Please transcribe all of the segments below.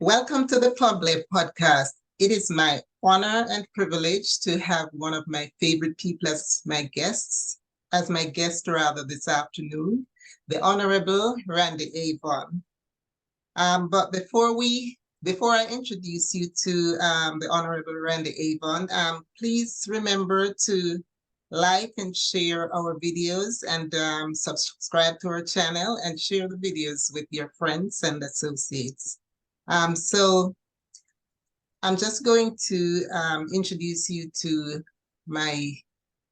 Welcome to the Public Podcast. It is my honor and privilege to have one of my favorite people as my guest rather this afternoon, the Honorable Randy Avon. But before I introduce you to the Honorable Randy Avon, please remember to like and share our videos and subscribe to our channel and share the videos with your friends and associates. So I'm just going to introduce you to my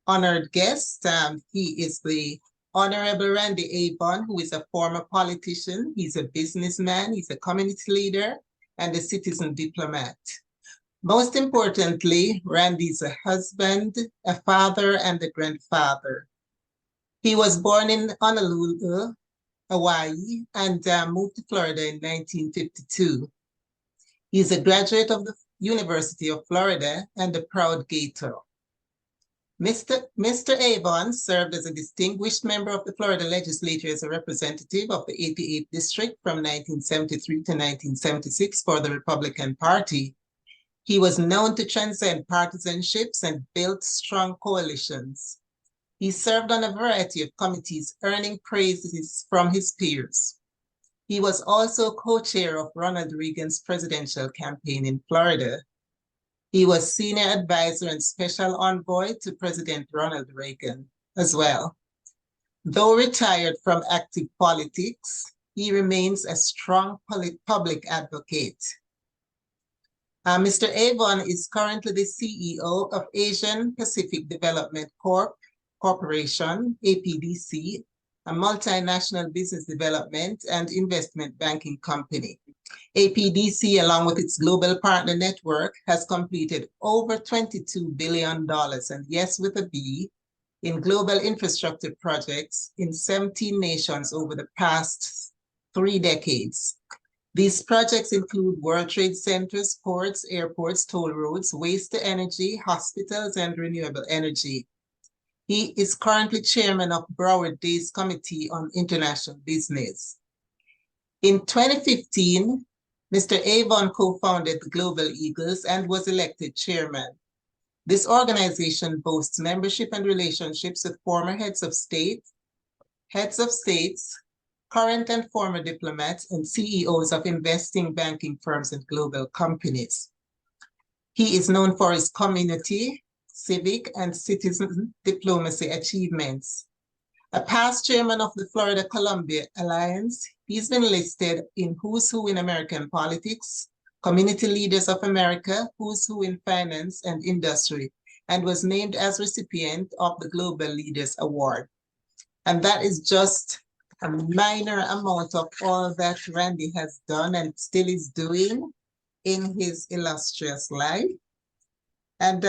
honored guest. He is the Honorable Randy Avon, who is a former politician. He's a businessman, he's a community leader, and a citizen diplomat. Most importantly, Randy is a husband, a father, and a grandfather. He was born in Honolulu, Hawaii, and moved to Florida in 1952. He is a graduate of the University of Florida and a proud Gator. Mr. Avon served as a distinguished member of the Florida legislature as a representative of the 88th District from 1973 to 1976 for the Republican Party. He was known to transcend partisanships and build strong coalitions. He served on a variety of committees, earning praises from his peers. He was also co-chair of Ronald Reagan's presidential campaign in Florida. He was senior advisor and special envoy to President Ronald Reagan as well. Though retired from active politics, he remains a strong public advocate. Mr. Avon is currently the CEO of Asian Pacific Development Corporation, APDC, a multinational business development and investment banking company. APDC, along with its global partner network, has completed over $22 billion, and yes, with a B, in global infrastructure projects in 17 nations over the past 3 decades. These projects include World Trade Centers, ports, airports, toll roads, waste to energy, hospitals, and renewable energy. He is currently chairman of Broward Days Committee on International Business. In 2015, Mr. Avon co-founded the Global Eagles and was elected chairman. This organization boasts membership and relationships with former heads of states, current and former diplomats, and CEOs of investing banking firms and global companies. He is known for his community, civic, and citizen diplomacy achievements. A past chairman of the Florida-Columbia Alliance, he's been listed in Who's Who in American Politics, Community Leaders of America, Who's Who in Finance and Industry, and was named as recipient of the Global Leaders Award. And that is just a minor amount of all that Randy has done and still is doing in his illustrious life. And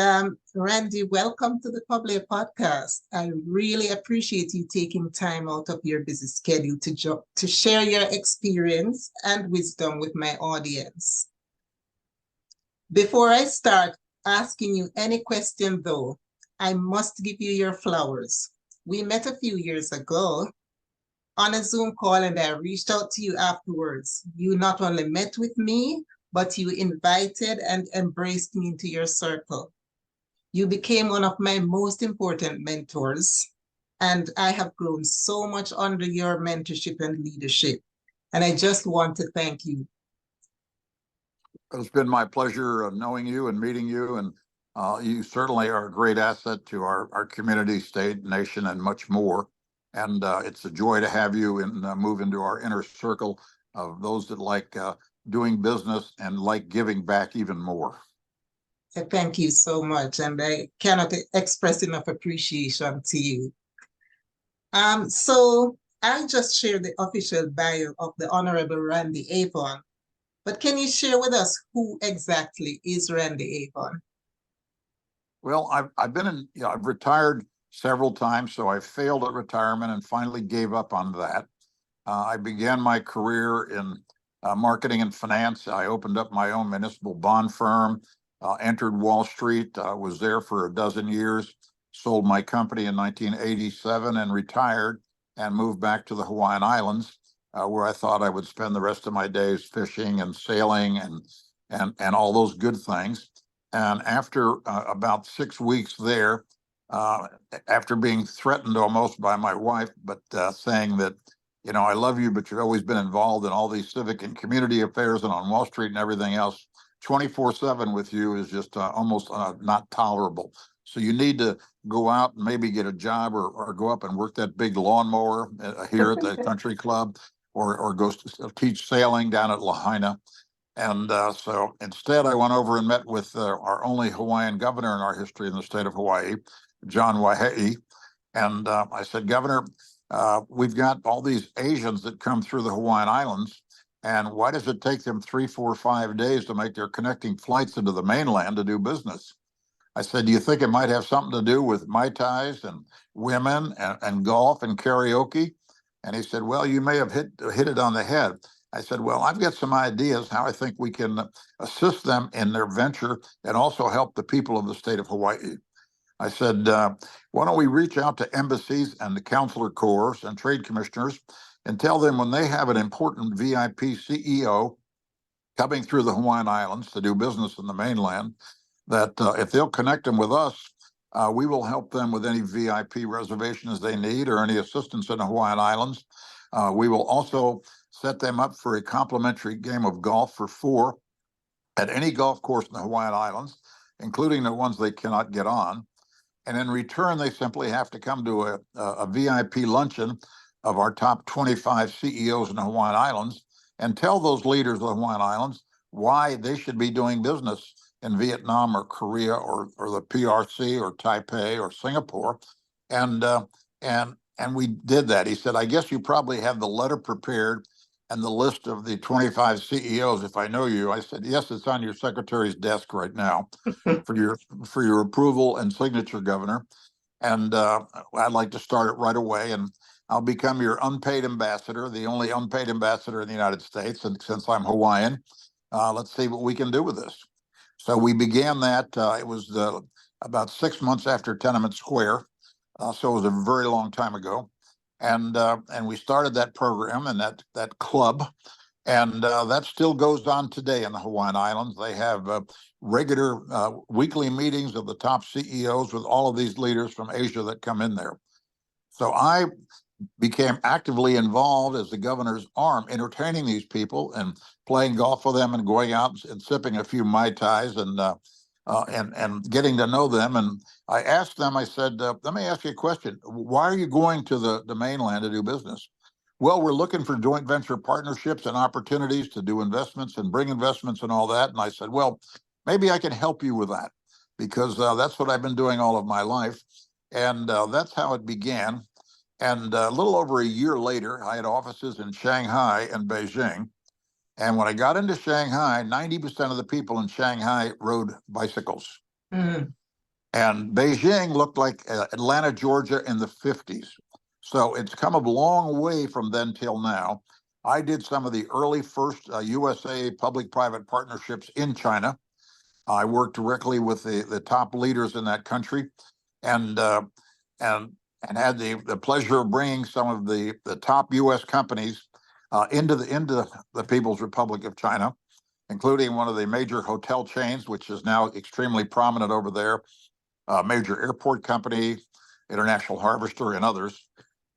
Randy, welcome to the Public Podcast. I really appreciate you taking time out of your busy schedule to share your experience and wisdom with my audience. Before I start asking you any question though, I must give you your flowers. We met a few years ago on a Zoom call and I reached out to you afterwards. You not only met with me, but you invited and embraced me into your circle. You became one of my most important mentors, and I have grown so much under your mentorship and leadership. And I just want to thank you. It's been my pleasure knowing you and meeting you, and you certainly are a great asset to our community, state, nation, and much more. And it's a joy to have you and move into our inner circle of those that like doing business and like giving back even more. Thank you so much, and I cannot express enough appreciation to you. So I just shared the official bio of the Honorable Randy Avon, but can you share with us who exactly is Randy Avon? Well, I've retired several times, so I failed at retirement and finally gave up on that. I began my career in marketing and finance. I opened up my own municipal bond firm, entered Wall Street, was there for a dozen years, sold my company in 1987 and retired and moved back to the Hawaiian Islands where I thought I would spend the rest of my days fishing and sailing and all those good things. And after about 6 weeks there, after being threatened almost by my wife, but saying that, you know, I love you, but you've always been involved in all these civic and community affairs and on Wall Street and everything else, 24/7 with you is just almost not tolerable. So you need to go out and maybe get a job or go up and work that big lawnmower here at the country club or go teach sailing down at Lahaina. And so instead, I went over and met with our only Hawaiian governor in our history in the state of Hawaii, John Waihee. And I said, Governor, we've got all these Asians that come through the Hawaiian Islands. And why does it take them 3, 4, 5 days to make their connecting flights into the mainland to do business? I said, do you think it might have something to do with Mai Tais and women and golf and karaoke? And he said, well, you may have hit it on the head. I said, well, I've got some ideas how I think we can assist them in their venture and also help the people of the state of Hawaii. I said, why don't we reach out to embassies and the consular corps and trade commissioners and tell them when they have an important VIP CEO coming through the Hawaiian Islands to do business in the mainland, that if they'll connect them with us, we will help them with any VIP reservations they need or any assistance in the Hawaiian Islands. We will also set them up for a complimentary game of golf for 4 at any golf course in the Hawaiian Islands, including the ones they cannot get on. And in return, they simply have to come to a VIP luncheon of our top 25 CEOs in the Hawaiian Islands and tell those leaders of the Hawaiian Islands why they should be doing business in Vietnam or Korea or the PRC or Taipei or Singapore. And we did that. He said, I guess you probably have the letter prepared and the list of the 25 CEOs, if I know you. I said, yes, it's on your secretary's desk right now for your approval and signature, Governor. And I'd like to start it right away. And I'll become your unpaid ambassador, the only unpaid ambassador in the United States. And since I'm Hawaiian, let's see what we can do with this. So we began that. It was about 6 months after Tenement Square. So it was a very long time ago. And we started that program and that club. And that still goes on today in the Hawaiian Islands. They have regular weekly meetings of the top CEOs with all of these leaders from Asia that come in there. So I became actively involved as the governor's arm, entertaining these people and playing golf with them and going out and sipping a few Mai Tais and getting to know them. And I asked them, I said, let me ask you a question. Why are you going to the mainland to do business? Well, we're looking for joint venture partnerships and opportunities to do investments and bring investments and all that. And I said, well, maybe I can help you with that because that's what I've been doing all of my life. And that's how it began. And a little over a year later, I had offices in Shanghai and Beijing. And when I got into Shanghai, 90% of the people in Shanghai rode bicycles. Mm. And Beijing looked like Atlanta, Georgia in the 50s. So it's come a long way from then till now. I did some of the early first USA public-private partnerships in China. I worked directly with the top leaders in that country and had the pleasure of bringing some of the top U.S. companies into the People's Republic of China, including one of the major hotel chains, which is now extremely prominent over there, a major airport company, International Harvester, and others,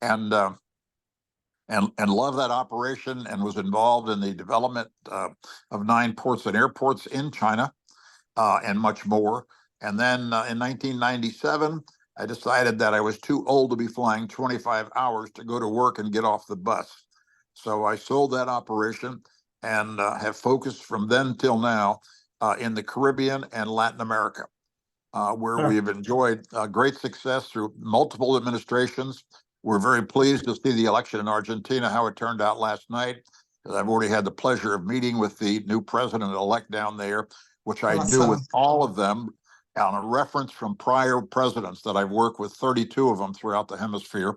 and loved that operation and was involved in the development of 9 ports and airports in China and much more. And then in 1997, I decided that I was too old to be flying 25 hours to go to work and get off the bus. So I sold that operation and have focused from then till now in the Caribbean and Latin America, where we've enjoyed great success through multiple administrations. We're very pleased to see the election in Argentina, how it turned out last night. I've already had the pleasure of meeting with the new president-elect down there, which I do with all of them on a reference from prior presidents that I've worked with, 32 of them throughout the hemisphere.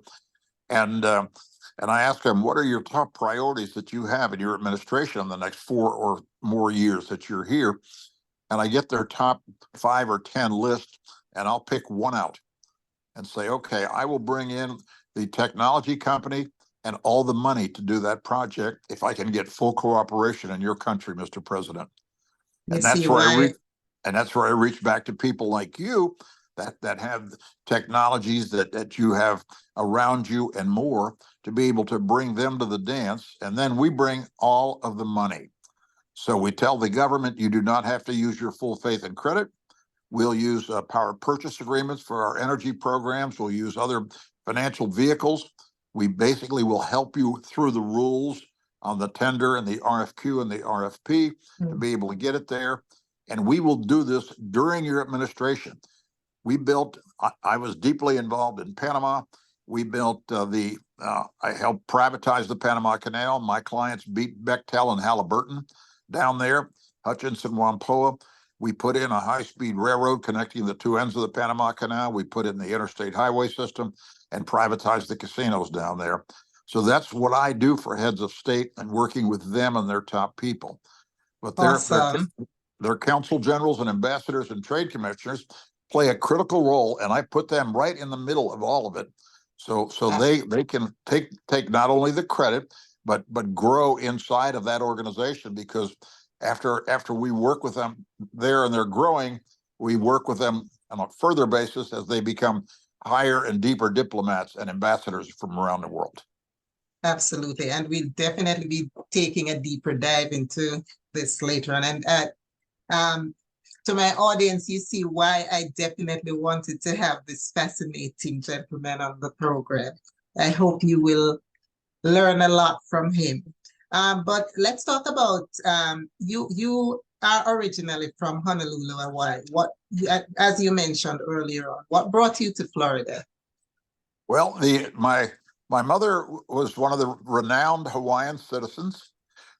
And I asked them, what are your top priorities that you have in your administration in the next 4 or more years that you're here? And I get their top 5 or 10 list, and I'll pick one out and say, okay, I will bring in the technology company and all the money to do that project if I can get full cooperation in your country, Mr. President. You And see that's where I why? reach, and that's where I reach back to people like you that have technologies that you have around you and more to be able to bring them to the dance. And then we bring all of the money. So we tell the government, you do not have to use your full faith and credit. We'll use power purchase agreements for our energy programs. We'll use other financial vehicles. We basically will help you through the rules on the tender and the RFQ and the RFP to be able to get it there. And we will do this during your administration. We built, I was deeply involved in Panama. We built I helped privatize the Panama Canal. My clients beat Bechtel and Halliburton down there, Hutchinson, Whampoa. We put in a high-speed railroad connecting the two ends of the Panama Canal. We put in the interstate highway system and privatized the casinos down there. So that's what I do for heads of state and working with them and their top people. But Awesome. their council generals and ambassadors and trade commissioners play a critical role, and I put them right in the middle of all of it. So they can take not only the credit, but grow inside of that organization, because after we work with them there and they're growing, we work with them on a further basis as they become higher and deeper diplomats and ambassadors from around the world. Absolutely. And we'll definitely be taking a deeper dive into this later on. And to my audience, you see why I definitely wanted to have this fascinating gentleman on the program. I hope you will learn a lot from him. But let's talk about you are originally from Honolulu, Hawaii. As you mentioned earlier on, what brought you to Florida? Well, my mother was one of the renowned Hawaiian citizens.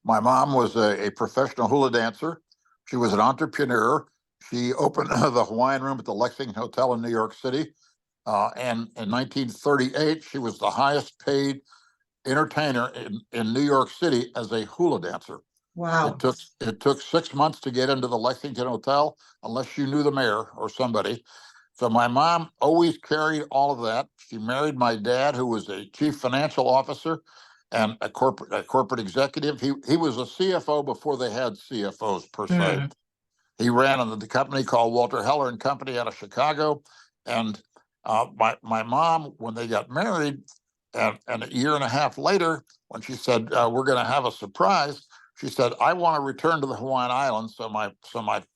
My mom was a professional hula dancer. She was an entrepreneur. She opened the Hawaiian Room at the Lexington Hotel in New York City. And in 1938, she was the highest paid entertainer in New York City as a hula dancer. Wow. It took 6 months to get into the Lexington Hotel, unless you knew the mayor or somebody. So my mom always carried all of that. She married my dad, who was a chief financial officer and a corporate executive. He was a CFO before they had CFOs per se. He ran the company called Walter Heller and Company out of Chicago. And my mom, when they got married, and a year and a half later, when she said, we're going to have a surprise, she said, I want to return to the Hawaiian Islands. So my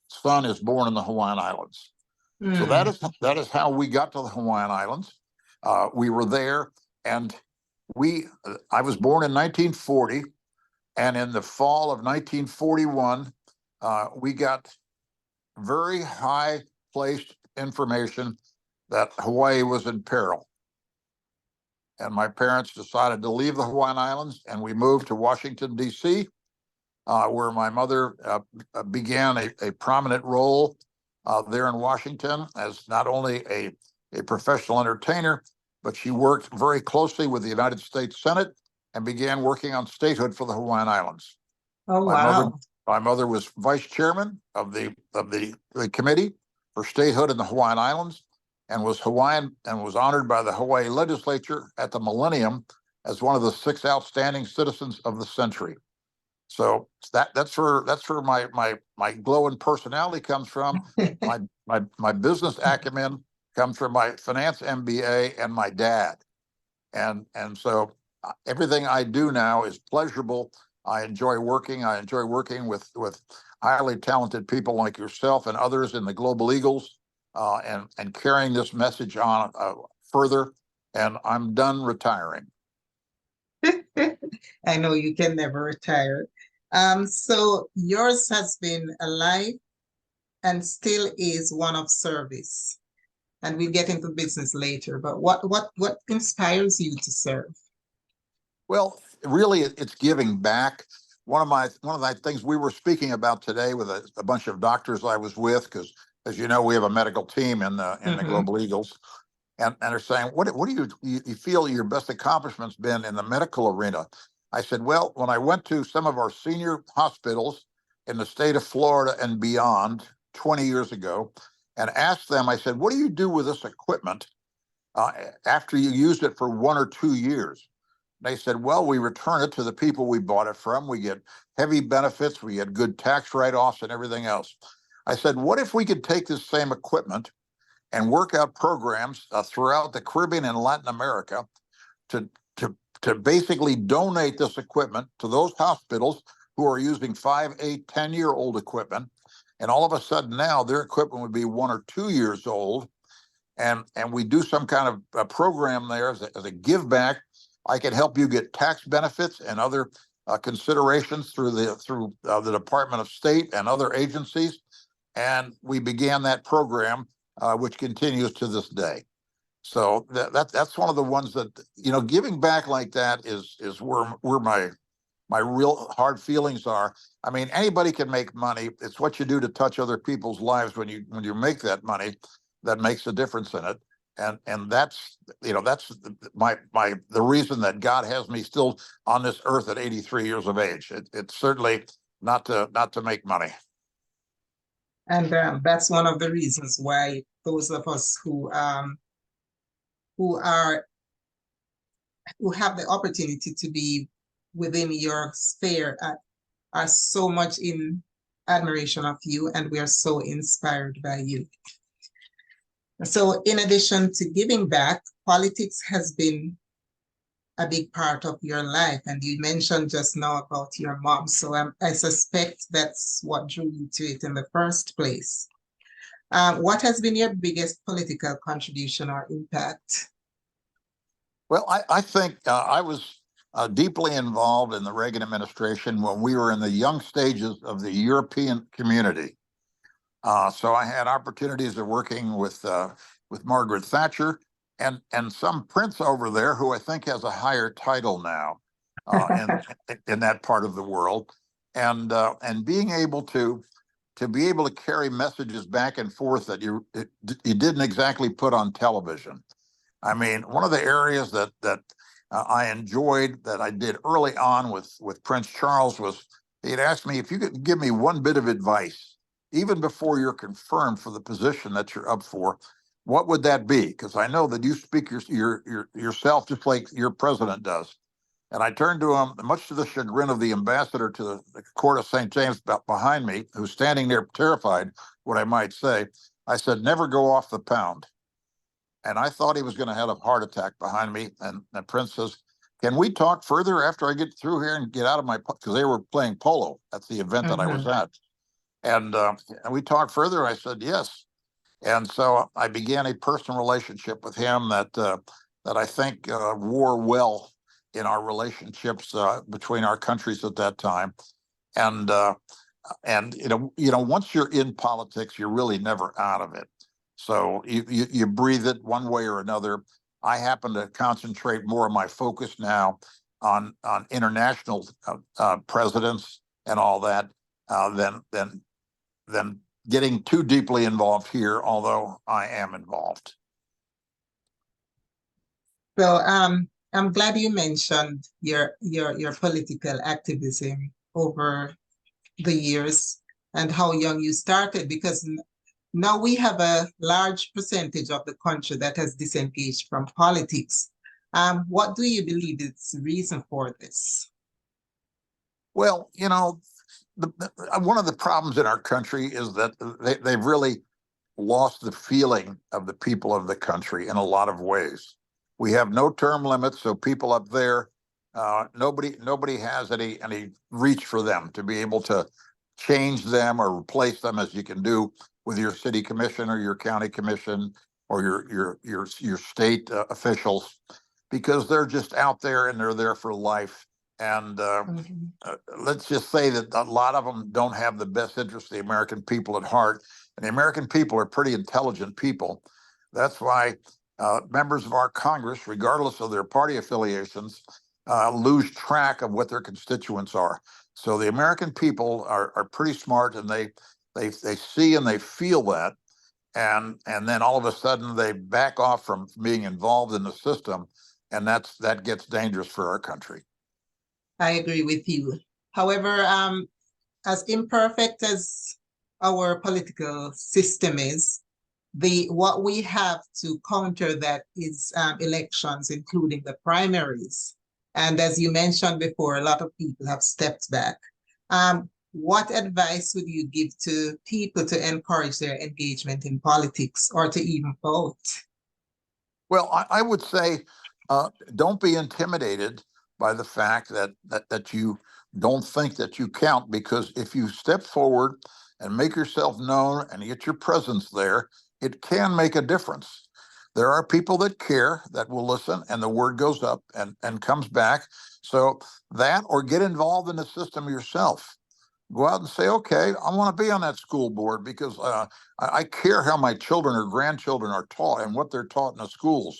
son is born in the Hawaiian Islands. So that is how we got to the Hawaiian Islands. We were there, and I was born in 1940, and in the fall of 1941, we got very high placed information that Hawaii was in peril. And my parents decided to leave the Hawaiian Islands, and we moved to Washington, D.C., where my mother began a prominent role there in Washington as not only a professional entertainer, but she worked very closely with the United States Senate and began working on statehood for the Hawaiian Islands. Oh, wow. My mother was vice chairman of the committee for statehood in the Hawaiian Islands, and was honored by the Hawaii legislature at the millennium as one of the 6 outstanding citizens of the century. So that's where my glowing personality comes from. my business acumen comes from my finance MBA and my dad, and so everything I do now is pleasurable. I enjoy working. I enjoy working with highly talented people like yourself and others in the Global Eagles, and carrying this message on further. And I'm done retiring. I know you can never retire. So yours has been a life and still is one of service. And we'll get into business later. But what inspires you to serve? Well, really, it's giving back. One of the things we were speaking about today with a bunch of doctors I was with, because as you know, we have a medical team in the Global Eagles, and they're saying, what do you feel your best accomplishment's been in the medical arena? I said, well, when I went to some of our senior hospitals in the state of Florida and beyond 20 years ago, and asked them, I said, what do you do with this equipment after you used it for 1 or 2 years? They said, well, we return it to the people we bought it from. We get heavy benefits, we get good tax write-offs and everything else. I said, what if we could take this same equipment and work out programs throughout the Caribbean and Latin America to, to, to basically donate this equipment to those hospitals who are using 5, 8, 10-year-old equipment. And all of a sudden now their equipment would be 1 or 2 years old. And we do some kind of a program there as a give back. I can help you get tax benefits and other considerations through the Department of State and other agencies. And we began that program, which continues to this day. So that's one of the ones that, you know, giving back like that is where my real hard feelings are. I mean, anybody can make money. It's what you do to touch other people's lives when you make that money that makes a difference in it. And that's, you know, that's the reason that God has me still on this earth at 83 years of age. It's certainly not to make money. And that's one of the reasons why those of us who have the opportunity to be within your sphere are so much in admiration of you, and we are so inspired by you. So in addition to giving back, politics has been a big part of your life. And you mentioned just now about your mom. So I suspect that's what drew you to it in the first place. What has been your biggest political contribution or impact? Well, I think I was deeply involved in the Reagan administration when we were in the young stages of the European community. So I had opportunities of working with Margaret Thatcher and some prince over there who I think has a higher title now in that part of the world, and being able to be able to carry messages back and forth that you didn't exactly put on television. I mean, one of the areas that I enjoyed that I did early on with Prince Charles was he'd asked me if you could give me one bit of advice, even before you're confirmed for the position that you're up for, what would that be? Because I know that you speak yourself just like your president does. And I turned to him, much to the chagrin of the ambassador to the court of St. James behind me, who's standing there terrified, what I might say. I said, never go off the pound. And I thought he was going to have a heart attack behind me. And the prince says, can we talk further after I get through here and get out of my, because they were playing polo at the event that I was at. And we talked further. I said, yes. And so I began a personal relationship with him that I think wore well in our relationships between our countries at that time. And once you're in politics, you're really never out of it. So you breathe it one way or another. I happen to concentrate more of my focus now on international presidents and all that than getting too deeply involved here, although I am involved. So I'm glad you mentioned your political activism over the years and how young you started, because now we have a large percentage of the country that has disengaged from politics. What do you believe is the reason for this? Well, you know, one of the problems in our country is that they've really lost the feeling of the people of the country in a lot of ways. We have no term limits, so people up there, nobody has any reach for them to be able to change them or replace them as you can do with your city commission or your county commission or your state officials, because they're just out there and they're there for life. And let's just say that a lot of them don't have the best interest of the American people at heart. And the American people are pretty intelligent people. That's why members of our Congress, regardless of their party affiliations, lose track of what their constituents are. So the American people are pretty smart, and they see and they feel that. And then all of a sudden they back off from being involved in the system. And that gets dangerous for our country. I agree with you. However, as imperfect as our political system is, what we have to counter that is elections, including the primaries. And as you mentioned before, a lot of people have stepped back. What advice would you give to people to encourage their engagement in politics or to even vote? Well, I would say don't be intimidated by the fact that you don't think that you count, because if you step forward and make yourself known and get your presence there, it can make a difference. There are people that care, that will listen, and the word goes up and comes back. So that, or get involved in the system yourself. Go out and say, okay, I want to be on that school board because I care how my children or grandchildren are taught and what they're taught in the schools.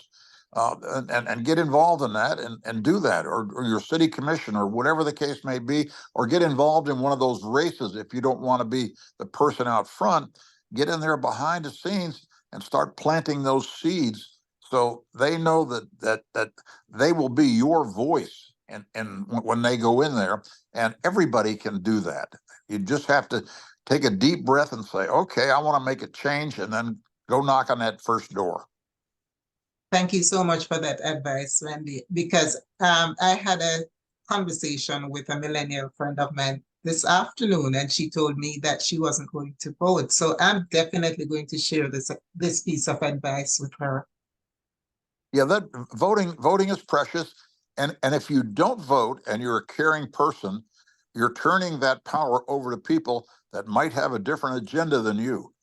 And get involved in that and do that, or your city commission or whatever the case may be, or get involved in one of those races. If you don't want to be the person out front, get in there behind the scenes and start planting those seeds so they know that they will be your voice and when they go in there, and everybody can do that. You just have to take a deep breath and say, okay, I want to make a change, and then go knock on that first door. Thank you so much for that advice, Wendy, because I had a conversation with a millennial friend of mine this afternoon, and she told me that she wasn't going to vote. So I'm definitely going to share this piece of advice with her. Yeah, that voting is precious. And if you don't vote and you're a caring person, you're turning that power over to people that might have a different agenda than you.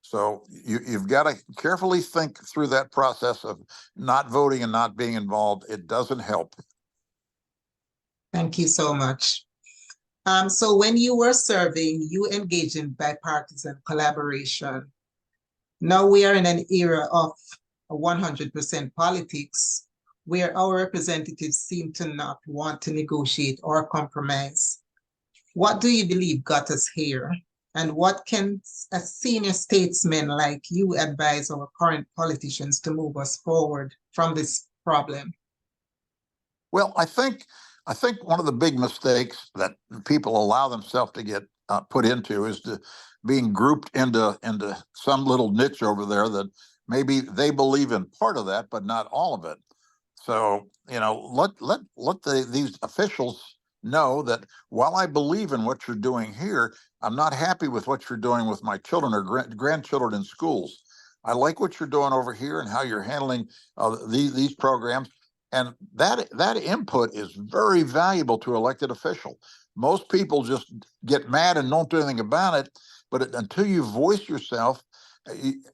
So you've got to carefully think through that process of not voting and not being involved. It doesn't help. Thank you so much. So when you were serving, you engaged in bipartisan collaboration. Now we are in an era of 100% politics where our representatives seem to not want to negotiate or compromise. What do you believe got us here? And what can a senior statesman like you advise our current politicians to move us forward from this problem? Well, I think one of the big mistakes that people allow themselves to get put into is being grouped into some little niche over there that maybe they believe in part of that, but not all of it. So let these officials know that while I believe in what you're doing here, I'm not happy with what you're doing with my children or grandchildren in schools. I like what you're doing over here and how you're handling these programs. And that input is very valuable to elected official. Most people just get mad and don't do anything about it. But until you voice yourself,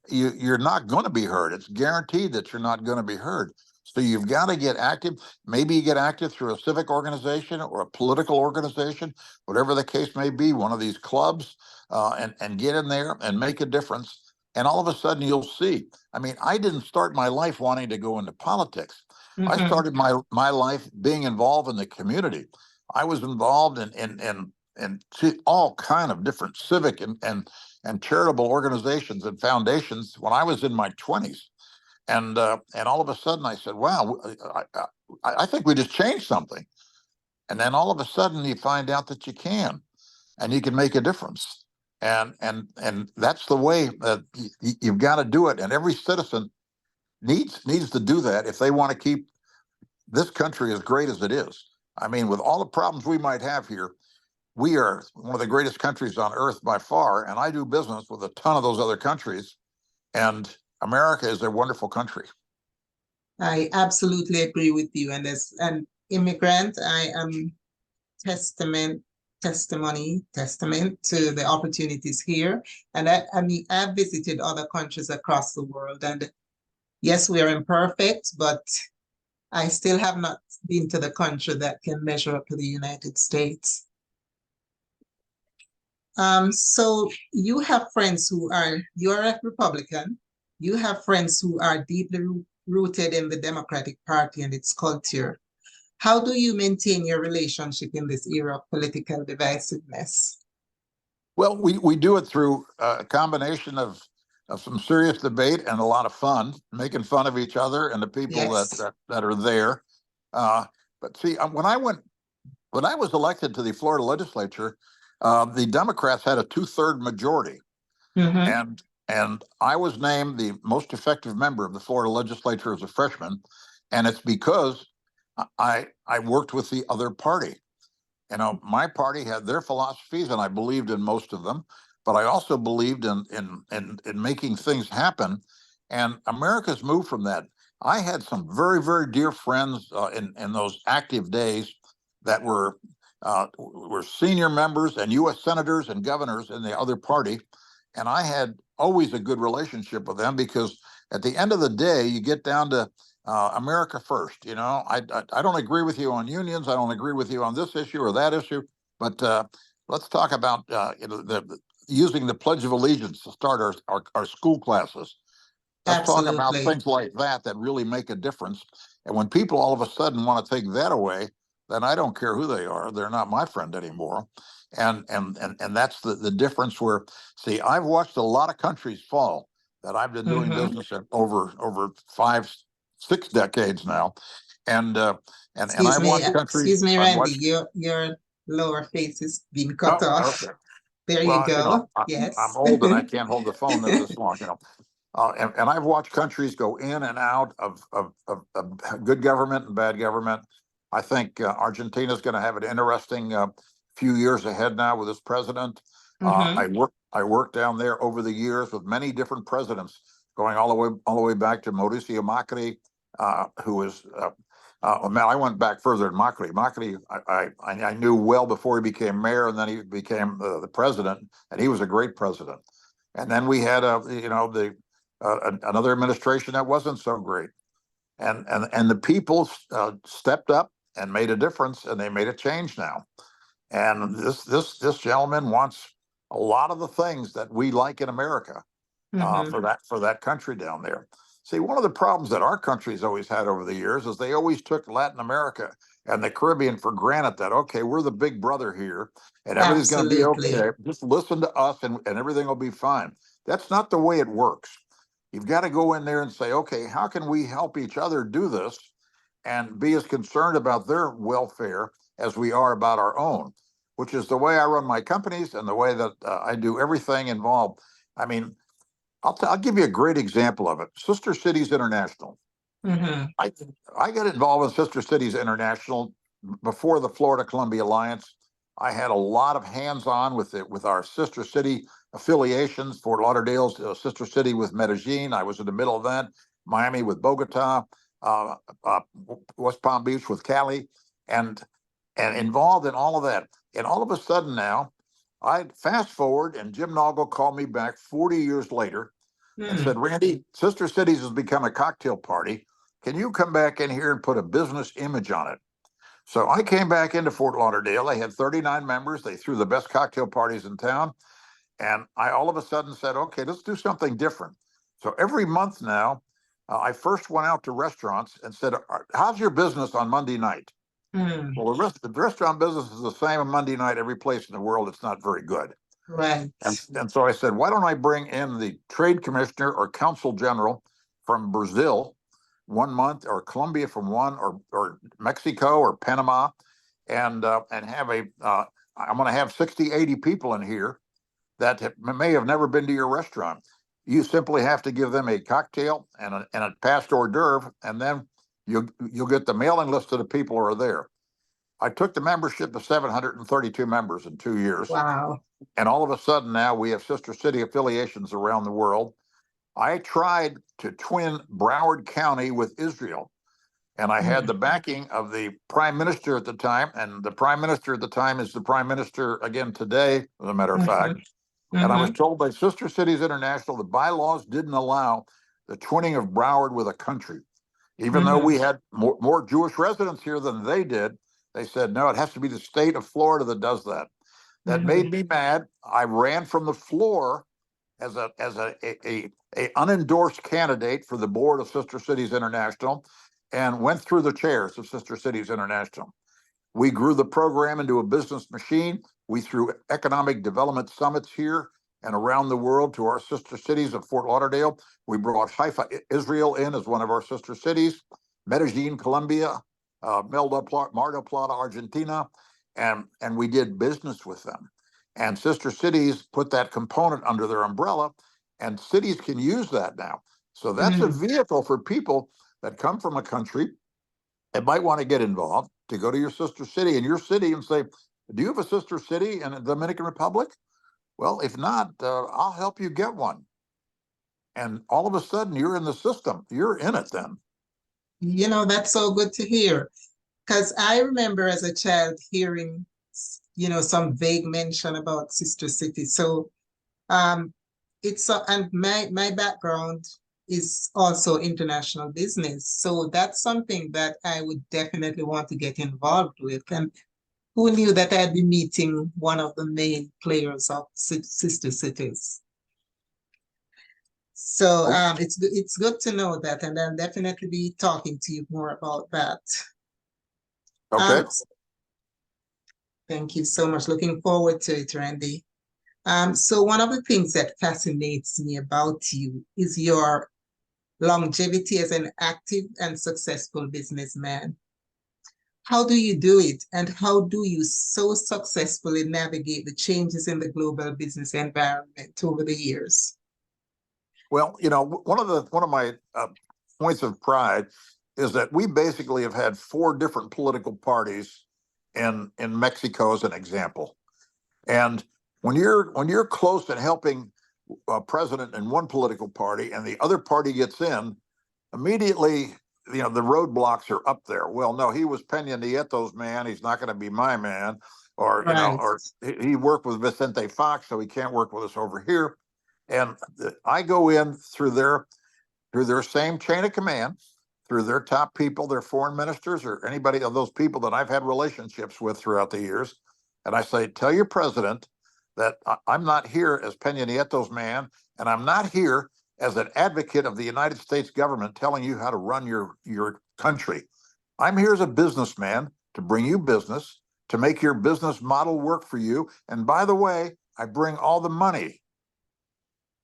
you're not going to be heard. It's guaranteed that you're not going to be heard. So you've got to get active. Maybe you get active through a civic organization or a political organization, whatever the case may be, one of these clubs, and get in there and make a difference. And all of a sudden you'll see. I mean, I didn't start my life wanting to go into politics. I started my life being involved in the community. I was involved in all kind of different civic and charitable organizations and foundations when I was in my 20s. And all of a sudden I said, wow, I think we just changed something. And then all of a sudden you find out that you can, and you can make a difference. And that's the way that you've got to do it. And every citizen needs to do that if they want to keep this country as great as it is. I mean, with all the problems we might have here, we are one of the greatest countries on earth by far. And I do business with a ton of those other countries. And America is a wonderful country. I absolutely agree with you. And as an immigrant, I am testament to the opportunities here. And I mean, I've visited other countries across the world. And yes, we are imperfect, but I still have not been to the country that can measure up to the United States. So you have friends you're a Republican, you have friends who are deeply rooted in the Democratic Party and its culture. How do you maintain your relationship in this era of political divisiveness? Well, we do it through a combination of some serious debate and a lot of fun, making fun of each other and the people Yes. that are there. But see, when I was elected to the Florida legislature, the Democrats had a 2/3 majority, Mm-hmm. and I was named the most effective member of the Florida legislature as a freshman, and it's because I worked with the other party. You know, my party had their philosophies, and I believed in most of them, but I also believed in making things happen. And America's moved from that. I had some very, very dear friends in those active days that were senior members and U.S. senators and governors in the other party, and I had always a good relationship with them because at the end of the day, you get down to America first. You know, I don't agree with you on unions. I don't agree with you on this issue or that issue. But let's talk about using the Pledge of Allegiance to start our school classes. Let's talk about Absolutely. things like that really make a difference. And when people all of a sudden want to take that away, then I don't care who they are. They're not my friend anymore. And that's the difference where, see, I've watched a lot of countries fall that I've been doing Mm-hmm. business in over 5, 6 decades now. And Excuse I've me, watched countries, excuse me, I've Randy. watched, Your lower face is being cut oh, off. okay. There you Well, you know, go. I'm Yes. old and I can't hold the phone there this long, you know. And I've watched countries go in and out of good government and bad government. I think Argentina is going to have an interesting few years ahead now with this president. Mm-hmm. I worked down there over the years with many different presidents, going all the way back to Mauricio Macri, who was man, I went back further than Macri. Macri, I knew well before he became mayor, and then he became the president, and he was a great president. And then we had another administration that wasn't so great, and the people stepped up and made a difference, and they made a change now. And this gentleman wants a lot of the things that we like in America Mm-hmm. for that country down there. See, one of the problems that our country's always had over the years is they always took Latin America and the Caribbean for granted that, okay, we're the big brother here and everything's going to be Absolutely. okay. Just listen to us and everything will be fine. That's not the way it works. You've got to go in there and say, okay, how can we help each other do this and be as concerned about their welfare as we are about our own, which is the way I run my companies and the way that I do everything involved. I mean, I'll give you a great example of it. Sister Cities International. Mm-hmm. I I got involved with Sister Cities International before the Florida Columbia Alliance. I had a lot of hands-on with our sister city affiliations. Fort Lauderdale's sister city with Medellin. I was in the middle of that. Miami with Bogota, uh, uh, West Palm Beach with Cali, and involved in all of that. And all of a sudden now, I fast forward, and Jim Noggle called me back 40 years later and Mm. said, Randy, Sister Cities has become a cocktail party. Can you come back in here and put a business image on it? So I came back into Fort Lauderdale. They had 39 members. They threw the best cocktail parties in town. And I all of a sudden said, okay, let's do something different. So every month now, I first went out to restaurants and said, how's your business on Monday night? Mm. Well, the restaurant business is the same on Monday night every place in the world. It's not very good. Right. And so I said, why don't I bring in the trade commissioner or consul general from Brazil 1 month, or Colombia from one, or Mexico or Panama, and have I'm going to have 60, 80 people in here that may have never been to your restaurant. You simply have to give them a cocktail and a passed hors d'oeuvre, and then you'll get the mailing list of the people who are there. I took the membership of 732 members in 2 years. Wow. And all of a sudden now we have sister city affiliations around the world. I tried to twin Broward County with Israel, and I had the Mm. backing of the prime minister at the time. And the prime minister at the time is the prime minister again today, as a matter of Mm-hmm. fact. And I was Mm-hmm. told by Sister Cities International, the bylaws didn't allow the twinning of Broward with a country. Even though Mm-hmm. we had more Jewish residents here than they did, they said, no, it has to be the state of Florida that does that. That Mm-hmm. made me mad. I ran from the floor as a unendorsed candidate for the board of Sister Cities International, and went through the chairs of Sister Cities International. We grew the program into a business machine. We threw economic development summits here and around the world to our sister cities of Fort Lauderdale. We brought Haifa, Israel in as one of our sister cities, Medellin, Colombia, Mar del Plata, Argentina, and we did business with them. And sister cities put that component under their umbrella, and cities can use that now. So that's a Mm. vehicle for people that come from a country and might want to get involved, to go to your sister city in your city and say, do you have a sister city in the Dominican Republic? Well, if not, I'll help you get one. And all of a sudden, you're in the system. You're in it then. That's so good to hear. Because I remember as a child hearing, some vague mention about sister cities. So um, and my background is also international business. So that's something that I would definitely want to get involved with. And who knew that I'd be meeting one of the main players of sister cities? So it's good to know that, and I'll definitely be talking to you more about that. Okay. Thank you so much. Looking forward to it, Randy. So one of the things that fascinates me about you is your longevity as an active and successful businessman. How do you do it, and how do you so successfully navigate the changes in the global business environment over the years? Well, one of my points of pride is that we basically have had four different political parties in Mexico as an example. And when you're close and helping a president in one political party and the other party gets in, immediately, the roadblocks are up there. Well, no, he was Peña Nieto's man. He's not going to be my man. Or, Right. or he worked with Vicente Fox, so he can't work with us over here. And I go in through their same chain of command, through their top people, their foreign ministers, or anybody of those people that I've had relationships with throughout the years. And I say, tell your president that I'm not here as Peña Nieto's man, and I'm not here as an advocate of the United States government telling you how to run your country. I'm here as a businessman to bring you business, to make your business model work for you. And by the way, I bring all the money.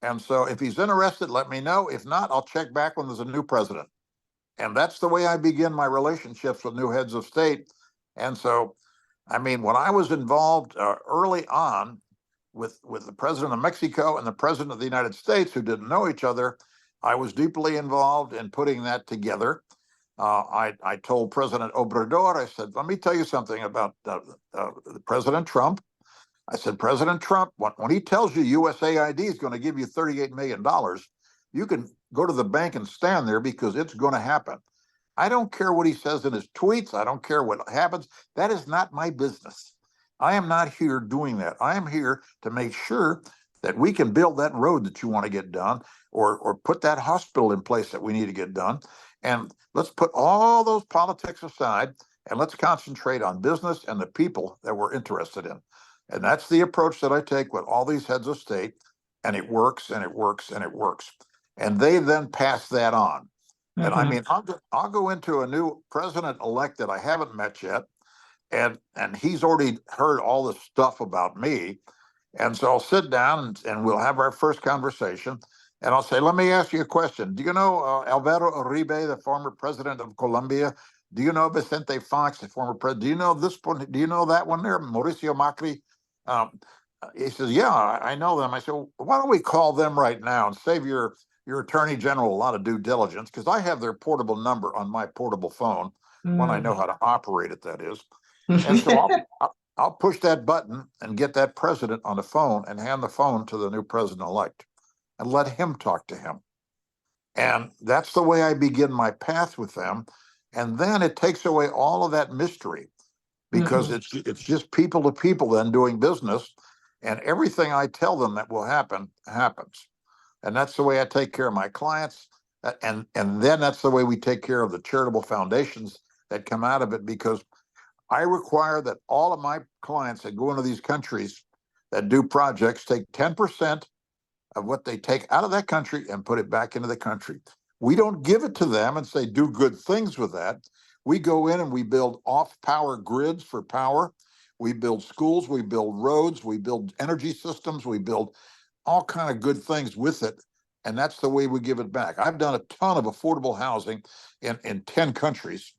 And so if he's interested, let me know. If not, I'll check back when there's a new president. And that's the way I begin my relationships with new heads of state. And so, when I was involved early on with the president of Mexico and the president of the United States, who didn't know each other, I was deeply involved in putting that together. I told President Obrador, I said, let me tell you something about President Trump. I said, President Trump, when he tells you USAID is going to give you $38 million, you can go to the bank and stand there because it's going to happen. I don't care what he says in his tweets. I don't care what happens. That is not my business. I am not here doing that. I am here to make sure that we can build that road that you want to get done, or put that hospital in place that we need to get done. And let's put all those politics aside and let's concentrate on business and the people that we're interested in. And that's the approach that I take with all these heads of state. And it works, and it works, and it works. And they then pass that on. And I'll go into a new president-elect that I haven't met yet, and he's already heard all this stuff about me. And so I'll sit down and we'll have our first conversation. And I'll say, let me ask you a question. Do you know Alvaro Uribe, the former president of Colombia? Do you know Vicente Fox, the former president? Do you know this one? Do you know that one there, Mauricio Macri? He says, yeah, I know them. I said, well, why don't we call them right now and save your attorney general a lot of due diligence, because I have their portable number on my portable phone when I know how to operate it, that is. And so I'll push that button and get that president on the phone and hand the phone to the new president-elect and let him talk to him. And that's the way I begin my path with them. And then it takes away all of that mystery, because it's just people to people then doing business, and everything I tell them that will happen happens. And that's the way I take care of my clients. And then that's the way we take care of the charitable foundations that come out of it, because I require that all of my clients that go into these countries that do projects take 10% of what they take out of that country and put it back into the country. We don't give it to them and say, do good things with that. We go in and we build off-power grids for power. We build schools, we build roads, we build energy systems, we build all kind of good things with it. And that's the way we give it back. I've done a ton of affordable housing in 10 countries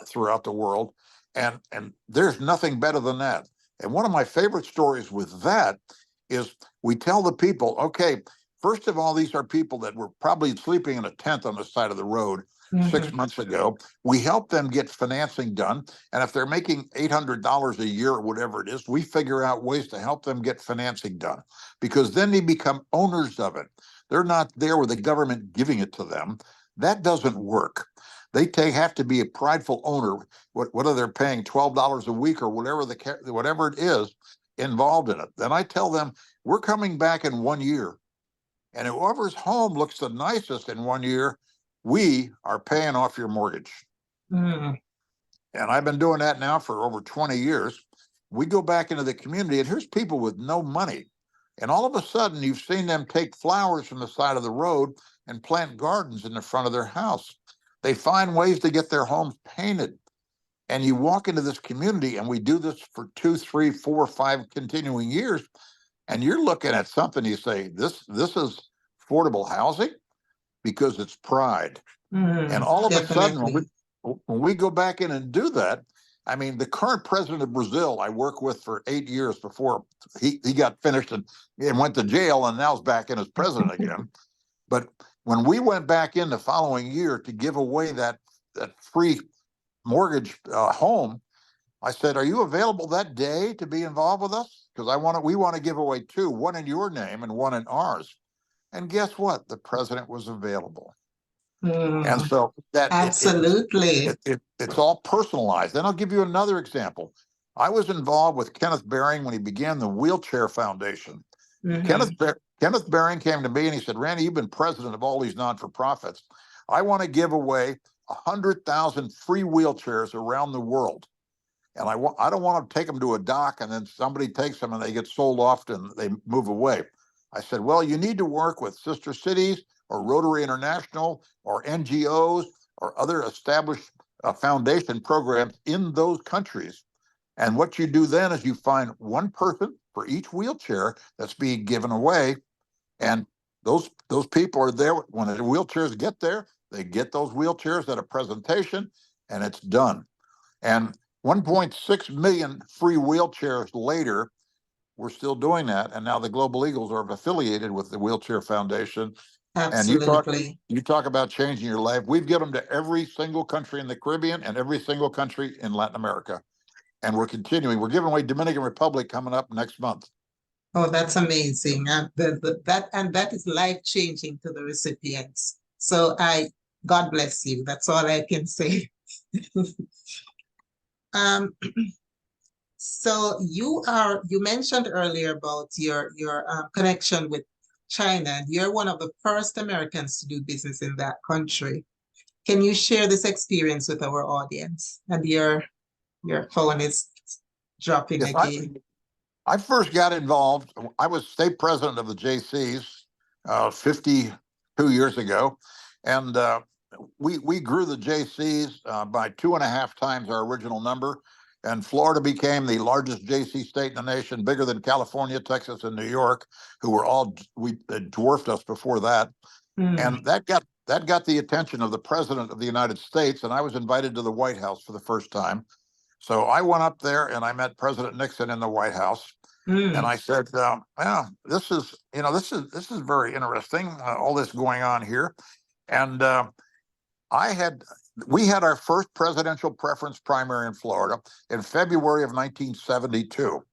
throughout the world. And there's nothing better than that. And one of my favorite stories with that is we tell the people, okay, first of all, these are people that were probably sleeping in a tent on the side of the road. six Mhm. months ago. We help them get financing done. And if they're making $800 a year or whatever it is, we figure out ways to help them get financing done, because then they become owners of it. They're not there with the government giving it to them. That doesn't work. They have to be a prideful owner, whether they're paying $12 a week or whatever it is involved in it. Then I tell them, we're coming back in 1 year. And whoever's home looks the nicest in 1 year, we are paying off your mortgage. Mm. And I've been doing that now for over 20 years. We go back into the community, and here's people with no money. And all of a sudden, you've seen them take flowers from the side of the road and plant gardens in the front of their house. They find ways to get their homes painted. And you walk into this community, and we do this for 2, 3, 4, 5 continuing years. And you're looking at something, you say, this is affordable housing, because it's pride. And all of a sudden, Definitely. when we go back in and do that, I mean, the current president of Brazil, I worked with for 8 years before he got finished and went to jail, and now is back in as president again. But when we went back in the following year to give away that free mortgage home, I said, "Are you available that day to be involved with us? Because we want to give away two, one in your name and one in ours." And guess what? The president was available. And Mm. so Absolutely. it's all personalized. Then I'll give you another example. I was involved with Kenneth Baring when he began the Wheelchair Foundation. Mhm. Kenneth Baring came to me and he said, "Randy, you've been president of all these non-for-profits. I want to give away 100,000 free wheelchairs around the world. And I don't want to take them to a dock and then somebody takes them and they get sold off and they move away." I said, "Well, you need to work with sister cities or Rotary International or NGOs or other established foundation programs in those countries. And what you do then is you find one person for each wheelchair that's being given away. And those people are there. When the wheelchairs get there, they get those wheelchairs at a presentation, and it's done." And 1.6 million free wheelchairs later, we're still doing that. And now the Global Eagles are affiliated with the Wheelchair Foundation. And Absolutely. you talk about changing your life. We've given them to every single country in the Caribbean and every single country in Latin America. And we're continuing. We're giving away Dominican Republic coming up next month. Oh, that's amazing. That is life changing to the recipients. So God bless you. That's all I can say. Um, so you mentioned earlier about your connection with China, and you're one of the first Americans to do business in that country. Can you share this experience with our audience? And your phone is dropping Yes, again. I first got involved. I was state president of the JCs 52 years ago, and we grew the JCs by 2.5 times our original number. And Florida became the largest JC state in the nation, bigger than California, Texas, and New York, who were all dwarfed us before that. Mm. And that got the attention of the president of the United States, and I was invited to the White House for the first time. So I went up there and I met President Nixon in the White House. And Mm. I said, "Yeah, this is very interesting. All this going on here." And I had we had our first presidential preference primary in Florida in February of 1972,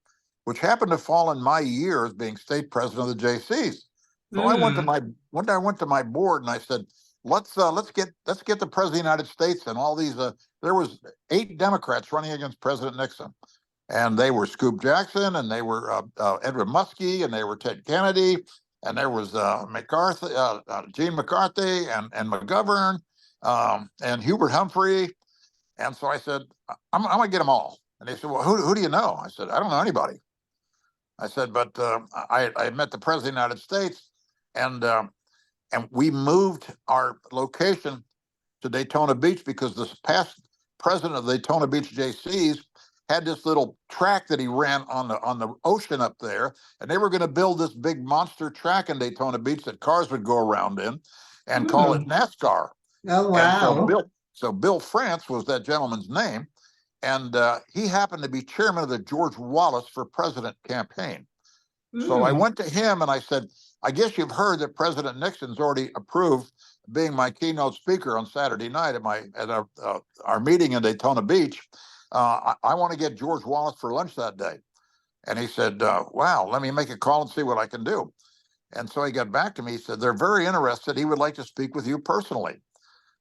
which happened to fall in my year as being state president of the JCs. So I went to Mm. my one day I went to my board and I said, let's get the president of the United States and all these. There was 8 Democrats running against President Nixon. And they were Scoop Jackson, and they were Edward Muskie, and they were Ted Kennedy, and there was McCarthy, Gene McCarthy, and McGovern, and Hubert Humphrey. And so I said, I'm going to get them all. And they said, "Well, who do you know?" I said, "I don't know anybody." I said, "But I met the president of the United States, and we moved our location to Daytona Beach because this past president of the Daytona Beach JCs had this little track that he ran on the ocean up there, and they were going to build this big monster track in Daytona Beach that cars would go around in, and call it Mm. NASCAR." Oh, And wow. so Bill France was that gentleman's name, and he happened to be chairman of the George Wallace for President campaign. So I Mm. went to him and I said, I guess you've heard that President Nixon's already approved being my keynote speaker on Saturday night at our meeting in Daytona Beach. I want to get George Wallace for lunch that day. And he said, wow, let me make a call and see what I can do. And so he got back to me. He said, they're very interested. He would like to speak with you personally.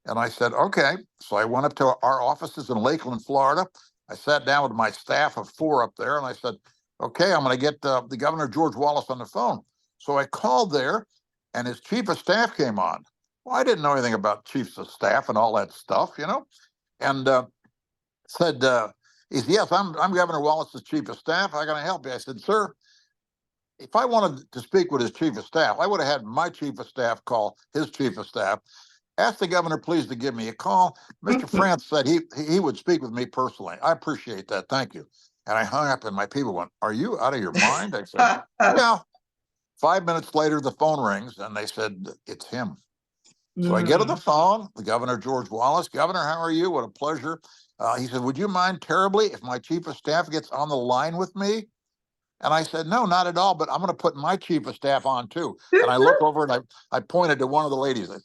And I said, okay. So I went up to our offices in Lakeland, Florida. I sat down with my staff of 4 up there, and I said, okay, I'm going to get the Governor George Wallace on the phone. So I called there, and his chief of staff came on. Well, I didn't know anything about chiefs of staff and all that stuff, and said, he said, yes, I'm Governor Wallace's chief of staff. How can I help you? I said, sir, if I wanted to speak with his chief of staff, I would have had my chief of staff call his chief of staff. Ask the governor, please, to give me a call. Mr. France said he would speak with me personally. I appreciate that. Thank you. And I hung up, and my people went, are you out of your mind? I said, yeah. 5 minutes later, the phone rings, and they said, it's him. So I get on the phone, the Governor George Wallace. Governor, how are you? What a pleasure. He said, would you mind terribly if my chief of staff gets on the line with me? And I said, no, not at all, but I'm going to put my chief of staff on too. And I look over and I pointed to one of the ladies, I said,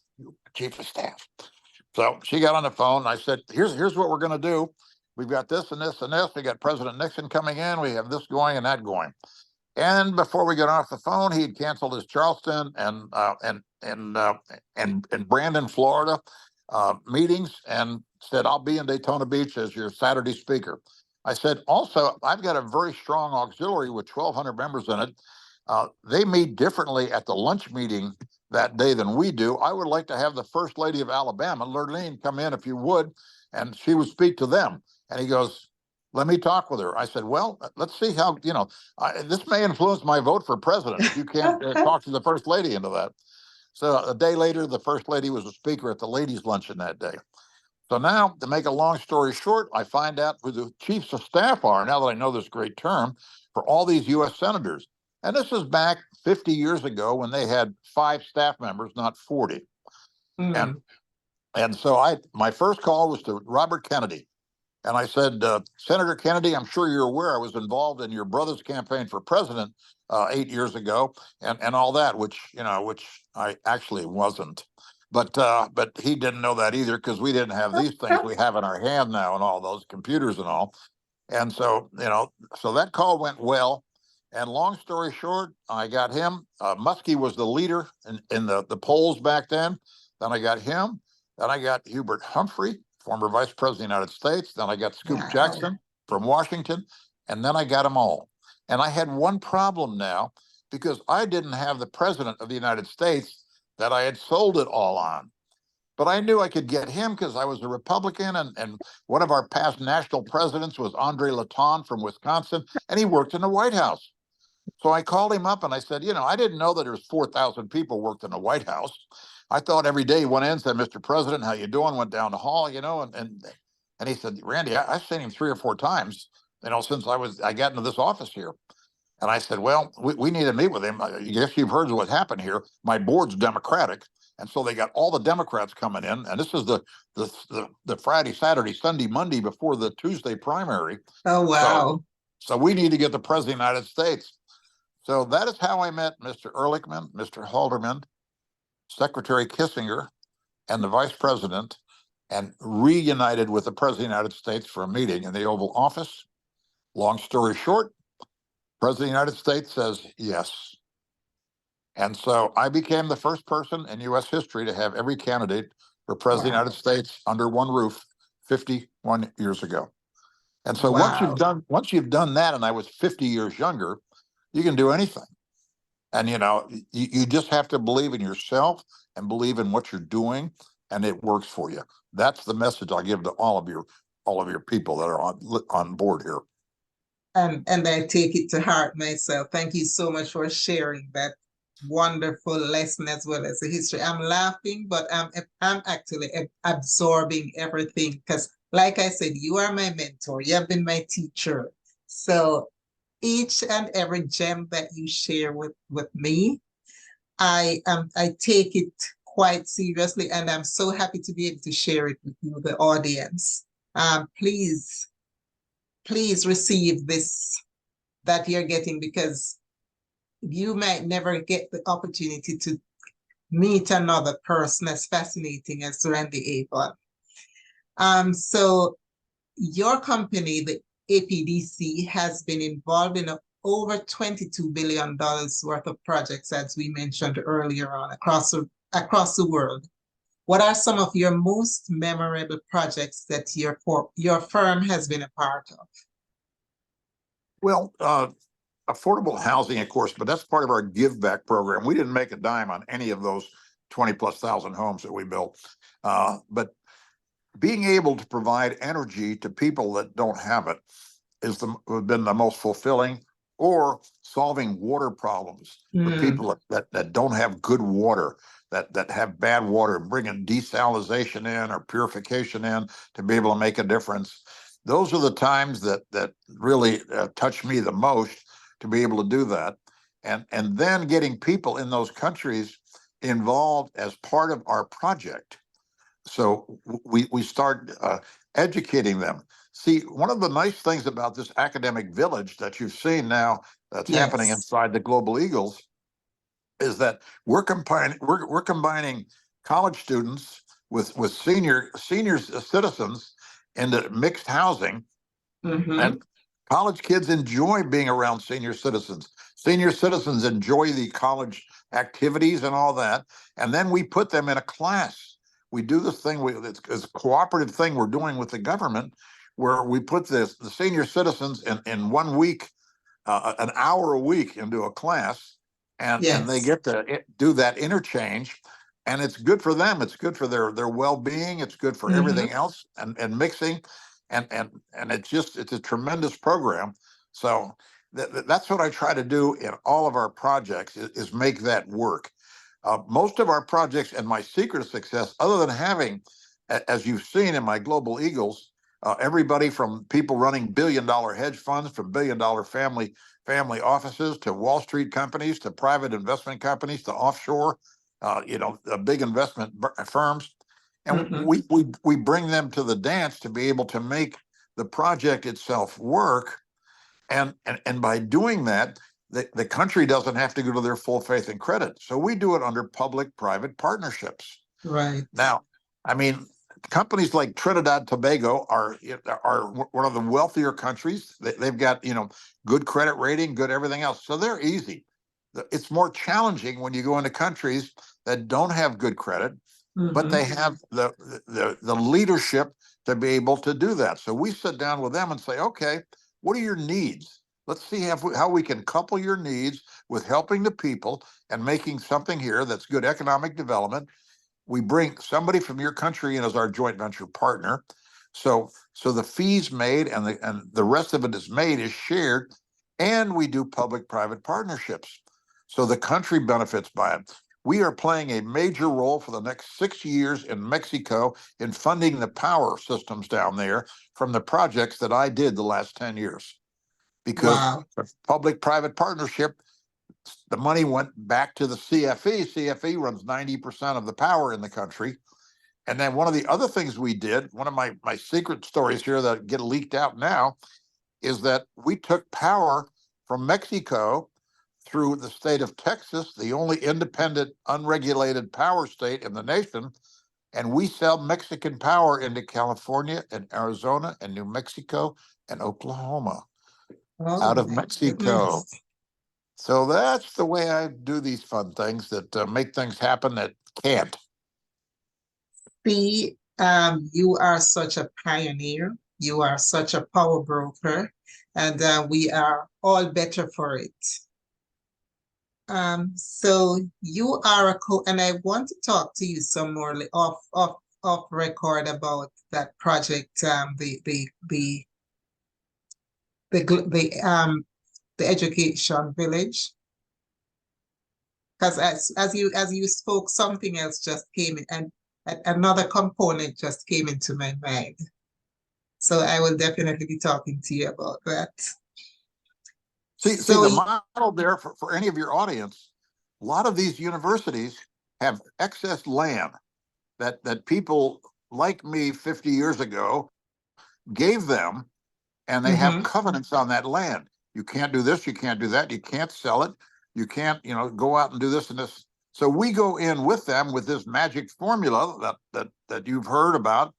chief of staff. So she got on the phone and I said, here's what we're going to do. We've got this and this and this. We got President Nixon coming in. We have this going and that going. And before we got off the phone, he had canceled his Charleston and Brandon, Florida meetings and said, I'll be in Daytona Beach as your Saturday speaker. I said, also, I've got a very strong auxiliary with 1,200 members in it. They meet differently at the lunch meeting that day than we do. I would like to have the First Lady of Alabama, Lurleen, come in if you would, and she would speak to them. And he goes, let me talk with her. I said, well, let's see how, this may influence my vote for president if you can't talk to the First Lady into that. So a day later, the First Lady was a speaker at the ladies' luncheon that day. So now, to make a long story short, I find out who the chiefs of staff are, now that I know this great term, for all these U.S. senators. And this is back 50 years ago when they had 5 staff members, not 40. And so my first call was to Robert Kennedy. And I said, Senator Kennedy, I'm sure you're aware I was involved in your brother's campaign for president 8 years ago and all that, which I actually wasn't. But he didn't know that either because we didn't have these things we have in our hand now and all those computers and all. And so, so that call went well. And long story short, I got him. Muskie was the leader in the polls back then. Then I got him. Then I got Hubert Humphrey, former vice president of the United States. Then I got Scoop Jackson from Washington. And then I got them all. And I had one problem now because I didn't have the president of the United States that I had sold it all on. But I knew I could get him because I was a Republican, and one of our past national presidents was Andre Laton from Wisconsin, and he worked in the White House. So I called him up and I said, I didn't know that there was 4,000 people worked in the White House. I thought every day he went in and said, Mr. President, how you doing? Went down the hall, and he said, Randy, I've seen him 3 or 4 times, since I got into this office here. And I said, well, we need to meet with him. I guess you've heard what happened here. My board's Democratic. And so they got all the Democrats coming in. And this is the Friday, Saturday, Sunday, Monday before the Tuesday primary. Oh, wow. So we need to get the president of the United States. So that is how I met Mr. Ehrlichman, Mr. Haldeman, Secretary Kissinger, and the vice president, and reunited with the president of the United States for a meeting in the Oval Office. Long story short, President of the United States says yes. And so I became the first person in U.S. history to have every candidate for president of the United States under one roof 51 years ago. And so once you've done that, and I was 50 years younger, you can do anything. And you just have to believe in yourself and believe in what you're doing, and it works for you. That's the message I'll give to all of your people that are on board here. And I take it to heart myself. Thank you so much for sharing that wonderful lesson as well as the history. I'm laughing, but I'm actually absorbing everything because, like I said, you are my mentor. You have been my teacher. So each and every gem that you share with me, I take it quite seriously, and I'm so happy to be able to share it with you, the audience. Please receive this that you're getting, because you might never get the opportunity to meet another person as fascinating as Randy Avon. So your company, the APDC, has been involved in over $22 billion worth of projects, as we mentioned earlier on, across the world. What are some of your most memorable projects that your firm has been a part of? Well, affordable housing, of course, but that's part of our give back program. We didn't make a dime on any of those 20,000+ homes that we built. But being able to provide energy to people that don't have it has been the most fulfilling, or solving water problems for people that don't have good water, that have bad water, bringing desalination in or purification in to be able to make a difference. Those are the times that really touch me the most, to be able to do that. And then getting people in those countries involved as part of our project. So we start educating them. See, one of the nice things about this academic village that you've seen now that's happening inside the Global Eagles is that we're combining college students with senior citizens into mixed housing. And college kids enjoy being around senior citizens. Senior citizens enjoy the college activities and all that. And then we put them in a class. We do this thing, it's a cooperative thing we're doing with the government, where we put the senior citizens in 1 week, an hour a week into a class, and they get to do that interchange. And it's good for them. It's good for their well-being. It's good for everything else, and mixing. And it's a tremendous program. So that's what I try to do in all of our projects, is make that work. Most of our projects, and my secret of success, other than having, as you've seen in my Global Eagles, everybody from people running billion-dollar hedge funds, from billion-dollar family offices, to Wall Street companies, to private investment companies, to offshore, big investment firms. And we bring them to the dance to be able to make the project itself work. And by doing that, the country doesn't have to go to their full faith and credit. So we do it under public-private partnerships. Right. Now, I mean, companies like Trinidad Tobago are one of the wealthier countries. They've got, good credit rating, good everything else. So they're easy. It's more challenging when you go into countries that don't have good credit, but they have the leadership to be able to do that. So we sit down with them and say, okay, what are your needs? Let's see how we can couple your needs with helping the people and making something here that's good economic development. We bring somebody from your country in as our joint venture partner. So the fees made and the rest of it is shared, and we do public-private partnerships. So the country benefits by it. We are playing a major role for the next 6 years in Mexico in funding the power systems down there from the projects that I did the last 10 years. Because public-private partnership, the money went back to the CFE. CFE runs 90% of the power in the country. And then one of the other things we did, one of my secret stories here that get leaked out now, is that we took power from Mexico through the state of Texas, the only independent, unregulated power state in the nation, and we sell Mexican power into California and Arizona and New Mexico and Oklahoma out of Mexico. So that's the way I do these fun things that make things happen that can't. See, you are such a pioneer. You are such a power broker, and we are all better for it. So you are and I want to talk to you some more off record about that project, the education village, because as you spoke, something else just came in, and another component just came into my mind. So I will definitely be talking to you about that. See the model there for any of your audience. A lot of these universities have excess land that people like me 50 years ago gave them, and they have covenants on that land. You can't do this, you can't do that, you can't sell it. You can't, you know, go out and do this and this. So we go in with them with this magic formula that you've heard about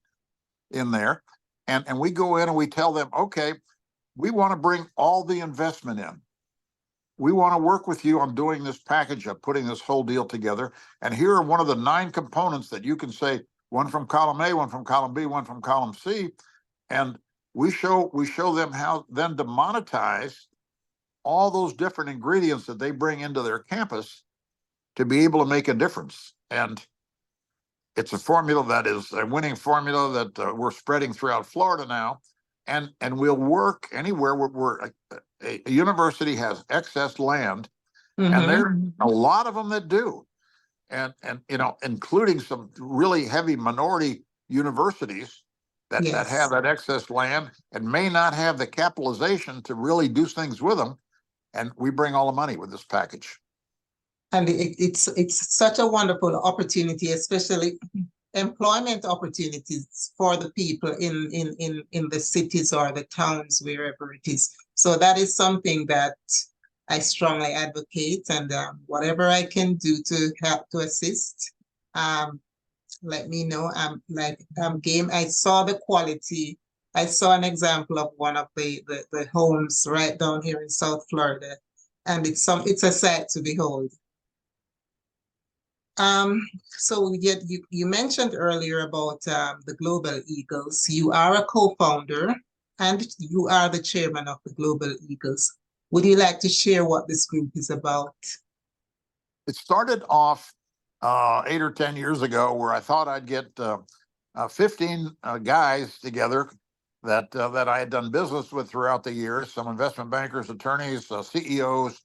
in there. And we go in and we tell them, okay, we want to bring all the investment in. We want to work with you on doing this package of putting this whole deal together. And here are one of the 9 components that you can say, one from column A, one from column B, one from column C. And we show them how then to monetize all those different ingredients that they bring into their campus to be able to make a difference. And it's a formula that is a winning formula that we're spreading throughout Florida now. And we'll work anywhere where a university has excess land, and there are a lot of them that do. And you know, including some really heavy minority universities that have that excess land and may not have the capitalization to really do things with them. And we bring all the money with this package. And it's such a wonderful opportunity, especially employment opportunities for the people in the cities or the towns, wherever it is. So that is something that I strongly advocate, and whatever I can do to help to assist, let me know. I'm game. I saw the quality. I saw an example of one of the homes right down here in South Florida, and it's a sight to behold. So you mentioned earlier about the Global Eagles. You are a co-founder and you are the chairman of the Global Eagles. Would you like to share what this group is about? It started off 8 or 10 years ago where I thought I'd get 15 guys together that I had done business with throughout the years, some investment bankers, attorneys, CEOs,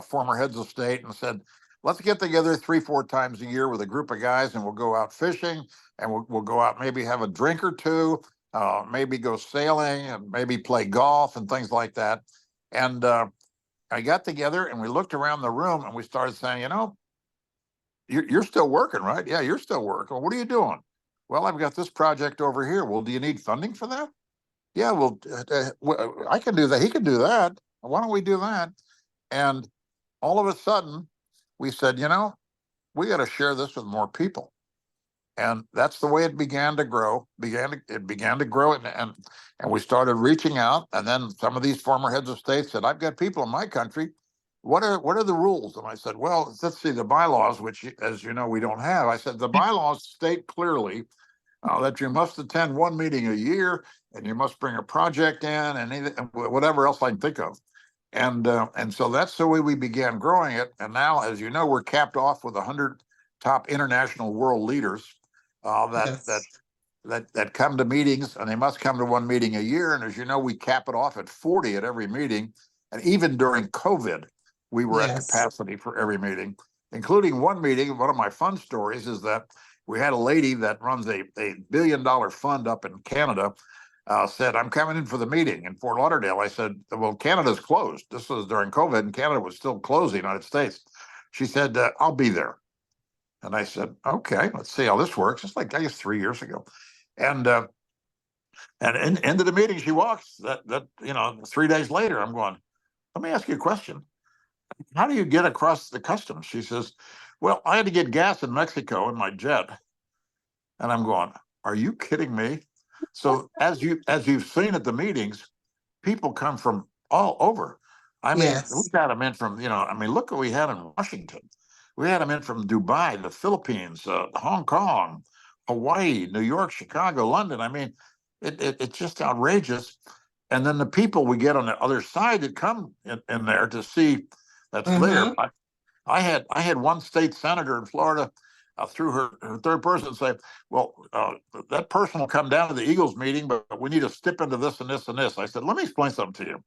former heads of state, and said, let's get together 3-4 times a year with a group of guys, and we'll go out fishing, and we'll go out, maybe have a drink or two, maybe go sailing, and maybe play golf and things like that. And I got together and we looked around the room and we started saying, you know, you're still working, right? Yeah, you're still working. Well, what are you doing? Well, I've got this project over here. Well, do you need funding for that? Yeah, well, I can do that. He can do that. Why don't we do that? And all of a sudden, we said, you know, we got to share this with more people. And that's the way it began to grow. It began to grow, and we started reaching out. And then some of these former heads of state said, I've got people in my country. What are the rules? And I said, well, let's see the bylaws, which, as you know, we don't have. I said, the bylaws state clearly that you must attend 1 meeting a year, and you must bring a project in, and whatever else I can think of. And so that's the way we began growing it. And now, as you know, we're capped off with 100 top international world leaders that come to meetings, and they must come to 1 meeting a year. And as you know, we cap it off at 40 at every meeting. And even during COVID, we were at capacity for every meeting, including 1 meeting. One of my fun stories is that we had a lady that runs a $1 billion fund up in Canada, said, I'm coming in for the meeting in Fort Lauderdale. I said, well, Canada's closed. This was during COVID, and Canada was still closed, the United States. She said, I'll be there. And I said, okay, let's see how this works. It's like, I guess, 3 years ago. And into the meeting, she walks that, you know, 3 days later, I'm going, let me ask you a question. How do you get across the customs? She says, well, I had to get gas in Mexico in my jet. And I'm going, are you kidding me? So as you've seen at the meetings, people come from all over. I mean, we had them in from, you know, I mean, look what we had in Washington. We had them in from Dubai, the Philippines, Hong Kong, Hawaii, New York, Chicago, London. I mean, it's just outrageous. And then the people we get on the other side that come in there to see that's there. I had one state senator in Florida through her third person say, well, that person will come down to the Eagles meeting, but we need to step into this and this and this. I said, let me explain something to you.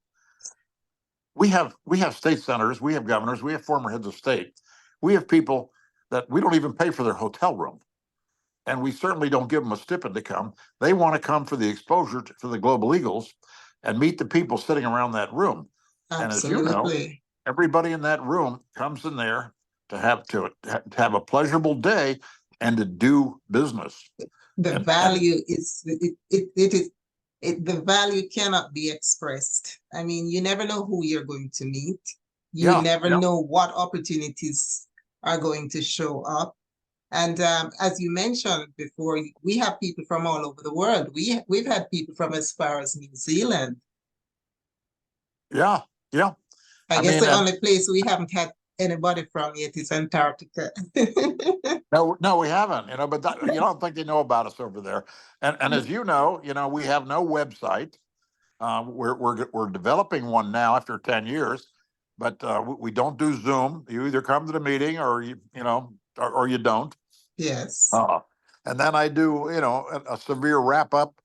We have state senators, we have governors, we have former heads of state. We have people that we don't even pay for their hotel room. And we certainly don't give them a stipend to come. They want to come for the exposure for the Global Eagles and meet the people sitting around that room. Absolutely. And as you know, everybody in that room comes in there to have a pleasurable day and to do business. The value is the value cannot be expressed. I mean, you never know who you're going to meet. You Yeah, never yeah, know what opportunities are going to show up. And as you mentioned before, we have people from all over the world. We've had people from as far as New Zealand. yeah, yeah. I I guess mean, the and only place we haven't had anybody from yet is Antarctica. no, no, we haven't, but you don't think they know about us over there. And as you know, we have no website. We're developing one now after 10 years, but we don't do Zoom. You either come to the meeting or or you don't. Yes. Uh, and then I do, a severe wrap up.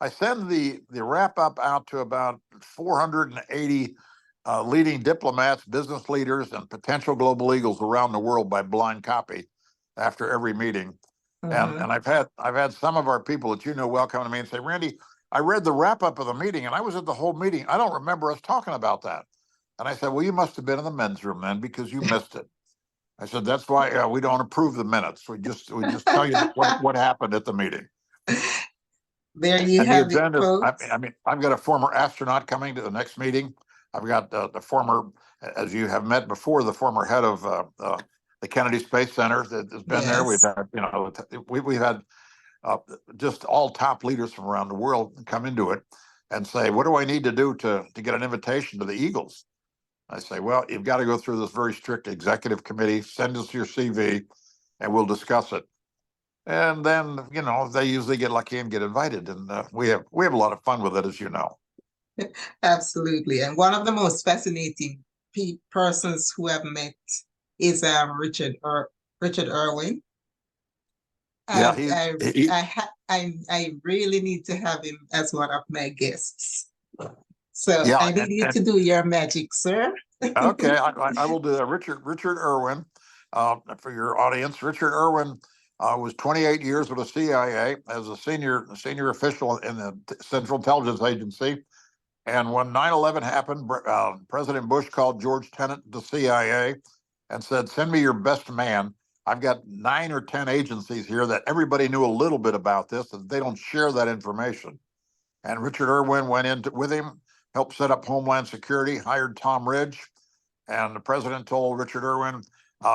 I send the wrap up out to about 480 leading diplomats, business leaders, and potential global eagles around the world by blind copy after every meeting. And Mhm. I've had some of our people that you know well come to me and say, Randy, I read the wrap up of the meeting and I was at the whole meeting. I don't remember us talking about that. And I said, well, you must have been in the men's room then because you missed it. I said, that's why we don't approve the minutes. We just tell you what happened at the meeting. There you And the have it, agenda is, folks. I mean, I've got a former astronaut coming to the next meeting. I've got the former, as you have met before, the former head of the Kennedy Space Center that has been there. We've Yes. had, we've had uh, just all top leaders from around the world come into it and say, what do I need to do to get an invitation to the Eagles? I say, well, you've got to go through this very strict executive committee, send us your CV, and we'll discuss it. And then, they usually get lucky and get invited, and we have a lot of fun with it, as you know. Absolutely. And one of the most fascinating persons who I've met is Richard Irwin. Yeah, And I really need to have him as one of my guests. So yeah, I need you to do your magic, sir. okay, I will do that. Richard Irwin, for your audience, Richard Irwin was 28 years with the CIA as a senior official in the Central Intelligence Agency. And when 9/11 happened, President Bush called George Tenet to the CIA and said, send me your best man. I've got 9 or 10 agencies here that everybody knew a little bit about this, and they don't share that information. And Richard Irwin went in with him, helped set up Homeland Security, hired Tom Ridge. And the president told Richard Irwin,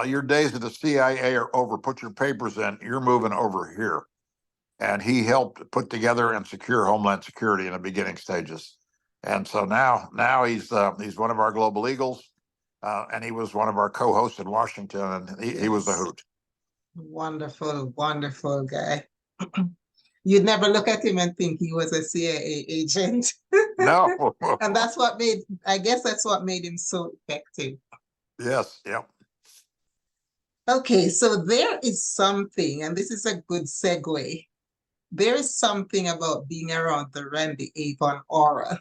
your days at the CIA are over. Put your papers in. You're moving over here. And he helped put together and secure Homeland Security in the beginning stages. And so now he's one of our global eagles, and he was one of our co-hosts in Washington, and he was a Yes. hoot. Wonderful, wonderful guy. You'd never look at him and think he was a CIA agent. No, And I guess that's what made him so effective. yes, yep. Okay, so there is something, and this is a good segue. There is something about being around the Randy Avon aura.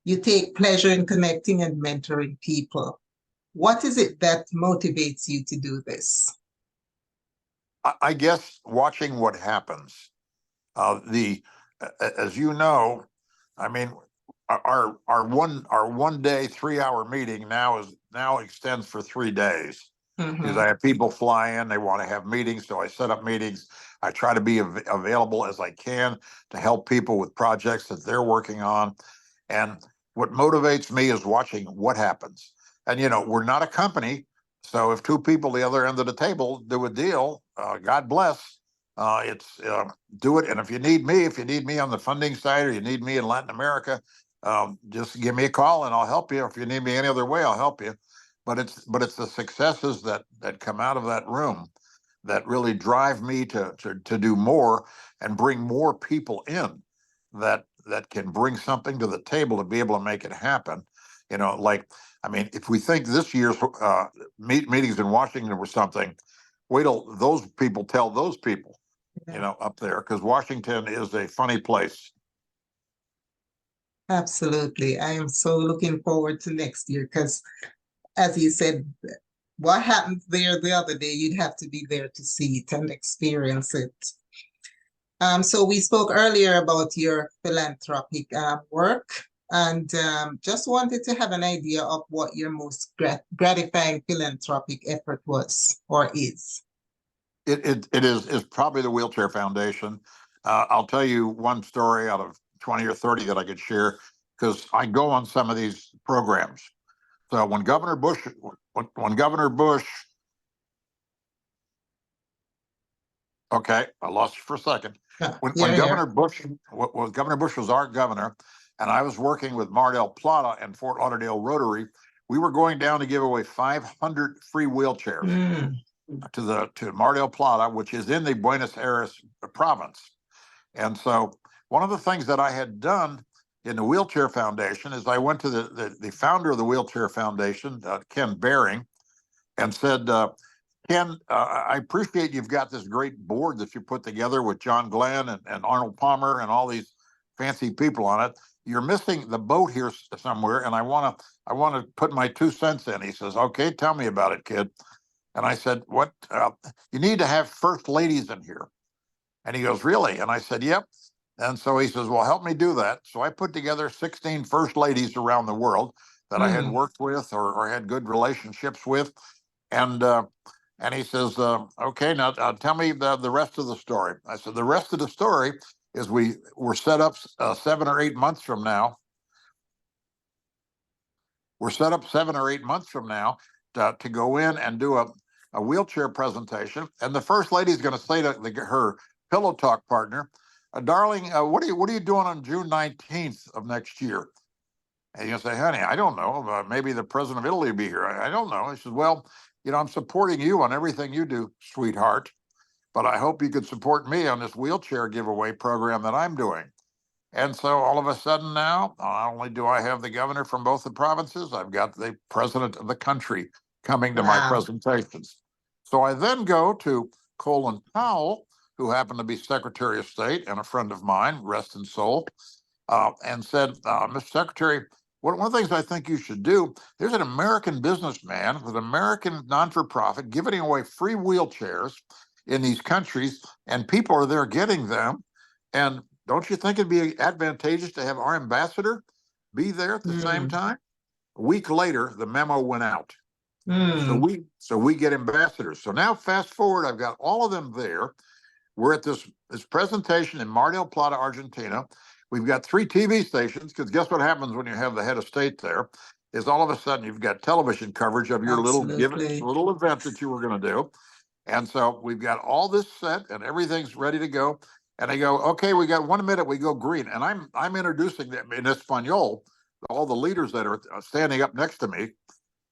You take pleasure in connecting and mentoring people. What is it that motivates you to do this? I guess watching what happens. The As you know, I mean, our one day 3 hour meeting now extends for 3 days because Mhm. I have people fly in, they want to have meetings, so I set up meetings. I try to be available as I can to help people with projects that they're working on. And what motivates me is watching what happens. And we're not a company, so if two people the other end of the table do a deal, God bless. It's Do it. And if you need me on the funding side or you need me in Latin America, just give me a call and I'll help you. If you need me any other way, I'll help you. But it's the successes that come out of that room that really drive me to do more and bring more people in that can bring something to the table to be able to make it happen. I mean, if we think this year's meetings in Washington were something, wait till those people tell those people, Yeah, up there, because Washington is a funny place. absolutely. I am so looking forward to next year because, as you said, what happened there the other day, you'd have to be there to see it and experience it. So we spoke earlier about your philanthropic work, and just wanted to have an idea of what your most gratifying philanthropic effort was or is. It is probably the Wheelchair Foundation. I'll tell you one story out of 20 or 30 that I could share because I go on some of these programs. So when Governor Bush, okay, I lost you for a second. When Governor Bush, Governor Bush was our governor, and I was working with Mar del Plata and Fort Lauderdale Rotary, we were going down to give away 500 free wheelchairs to Mar del Plata, which is in the Buenos Aires province. And so one of the things that I had done in the Wheelchair Foundation is I went to the founder of the Wheelchair Foundation, Ken Behring, and said, Ken, I appreciate you've got this great board that you put together with John Glenn and Arnold Palmer and all these fancy people on it. You're missing the boat here somewhere, and I want to put my 2 cents in. He says, okay, tell me about it, kid. And I said, what? You need to have first ladies in here. And he goes, really? And I said, yep. And so he says, well, help me do that. So I put together 16 first ladies around the world that I had worked with or had good relationships with. And he says, okay, now tell me the rest of the story. I said, the rest of the story is we're set up 7 or 8 months from now. We're set up 7 or 8 months from now to go in and do a wheelchair presentation. And the first lady is going to say to her pillow talk partner, darling, what are you doing on June 19th of next year? And you say, honey, I don't know. Maybe the president of Italy will be here. I don't know. He says, well, I'm supporting you on everything you do, sweetheart, but I hope you could support me on this wheelchair giveaway program that I'm doing. And so all of a sudden now, not only do I have the governor from both the provinces, I've got the president of the country coming to my presentations. So I then go to Colin Powell, who happened to be Secretary of State and a friend of mine, rest in soul, and said, Mr. Secretary, one of the things I think you should do, there's an American businessman with an American non-for-profit giving away free wheelchairs in these countries, and people are there getting them. And don't you think it'd be advantageous to have our ambassador be there at the same time? A week later, the memo went out. So we get ambassadors. So now fast forward, I've got all of them there. We're at this presentation in Mar del Plata, Argentina. We've got 3 TV stations, because guess what happens when you have the head of state there is all of a sudden you've got television coverage of your little event that you were going to do. And so we've got all this set and everything's ready to go. And they go, okay, we got 1 minute, we go green. And I'm introducing them in Espanol, all the leaders that are standing up next to me.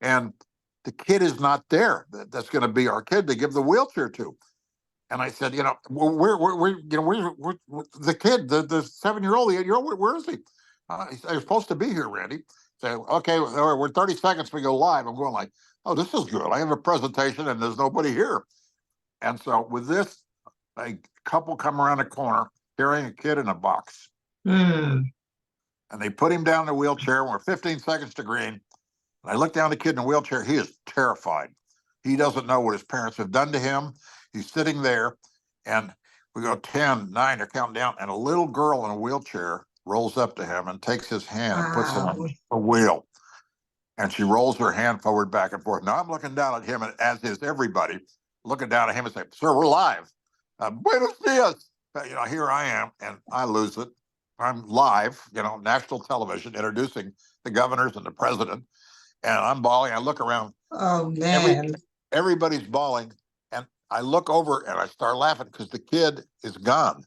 And the kid is not there. That's going to be our kid to give the wheelchair to. And I said, where's the kid, the 7-year-old, the 8-year-old, where is he? He's supposed to be here, Randy. So, okay, we're 30 seconds, we go live. I'm going like, oh, this is good. I have a presentation and there's nobody here. And so with this, a couple come around the corner carrying a kid in a box. And they put him down in the wheelchair. We're 15 seconds to green. And I look down at the kid in the wheelchair. He is terrified. He doesn't know what his parents have done to him. He's sitting there, and we go 10, 9, they're counting down, and a little girl in a wheelchair rolls up to him and takes his hand and puts him on a wheel. And she rolls her hand forward, back and forth. Now I'm looking down at him, and as is everybody, looking down at him and saying, sir, we're live. Buenos dias. Here I am, and I lose it. I'm live, national television, introducing the governors and the president, and I'm bawling. I look around. Oh, man. Everybody's bawling. I look over and I start laughing because the kid is gone.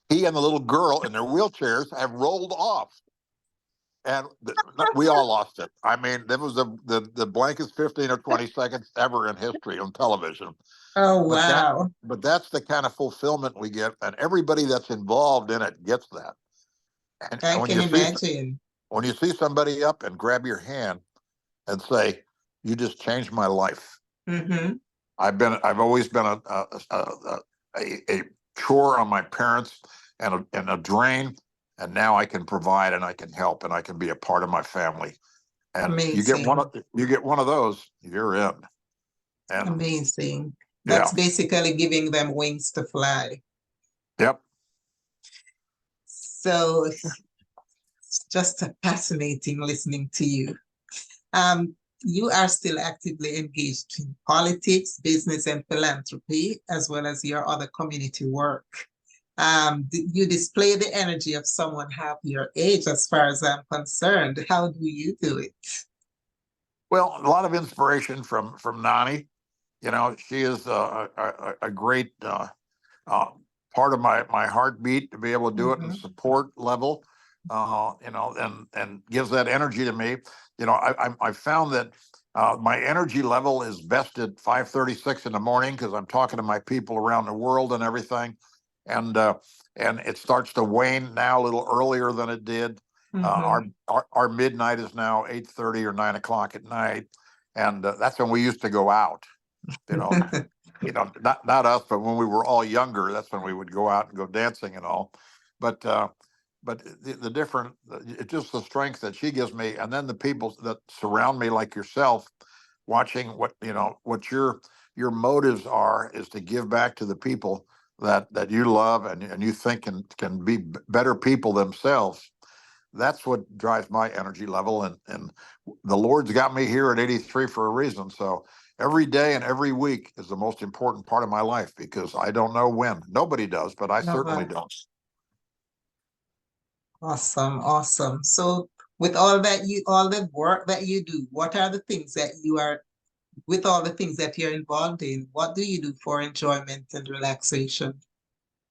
He and the little girl in their wheelchairs have rolled off. And we all lost it. I mean, that was the blankest 15 or 20 seconds ever in history on television. Oh, wow. But that's the kind of fulfillment we get. And everybody that's involved in it gets that. And I can imagine. When you see somebody up and grab your hand and say, you just changed my life. I've always been a chore on my parents and a drain, and now I can provide and I can help and I can be a part of my family. And amazing. you get one of those, you're in. And amazing. That's basically giving them wings to fly. Yep. So it's just fascinating listening to you. You are still actively engaged in politics, business, and philanthropy, as well as your other community work. You display the energy of someone half your age, as far as I'm concerned. How do you do it? Well, a lot of inspiration from Nani. You know, she is a great uh, part of my heartbeat to be able to do it in Mhm. support level. You know, and gives that energy to me. You know, I found that my energy level is best at 5:36 in the morning because I'm talking to my people around the world and everything, and uh, and it starts to wane now a little earlier than it did. Mhm. Our midnight is now 8:30 or 9 o'clock at night, and that's when we used to go out. You know, not us, but when we were all younger, that's when we would go out and go dancing and all. But the different, it's just the strength that she gives me, and then the people that surround me, like yourself, watching what your motives are is to give back to the people that you love and you think can be better people themselves. That's what drives my energy level, and the Lord's got me here at 83 for a reason. So every day and every week is the most important part of my life because I don't know when. Nobody does, but I certainly Uh-huh. don't. Awesome, awesome. So with all the work that you do, what are the things that you are, with all the things that you're involved in, what do you do for enjoyment and relaxation?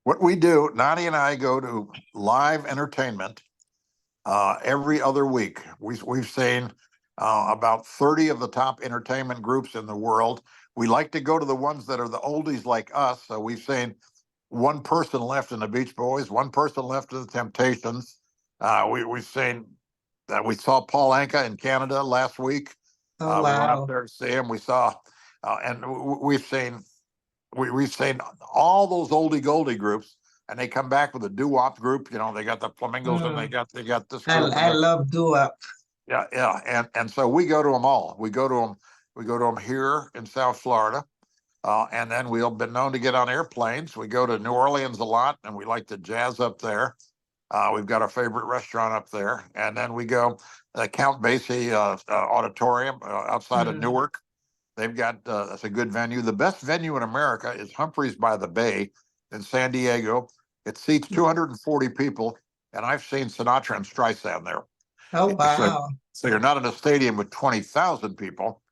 What we do, Nani and I go to live entertainment every other week. We've seen about 30 of the top entertainment groups in the world. We like to go to the ones that are the oldies like us. So we've seen one person left in the Beach Boys, one person left in the Temptations. We've seen that we saw Paul Anka in Canada last week. Oh, We went up wow. there to see him. We saw, and we've seen all those oldie goldie groups, and they come back with a doo wop group. You know, they got the flamingos and Mm. they got this I, group and I that. love doo-wop. Yeah, yeah, and so we go to them all. We go to them here in South Florida. And then we've been known to get on airplanes. We go to New Orleans a lot, and we like to jazz up there. We've got our favorite restaurant up there, and then we go Count Basie Auditorium outside of Mm. Newark. They've got that's a good venue. The best venue in America is Humphreys by the Bay in San Diego. It seats 240 people, and I've seen Sinatra and Streisand there. Oh, So, wow. so you're not in a stadium with 20,000 people.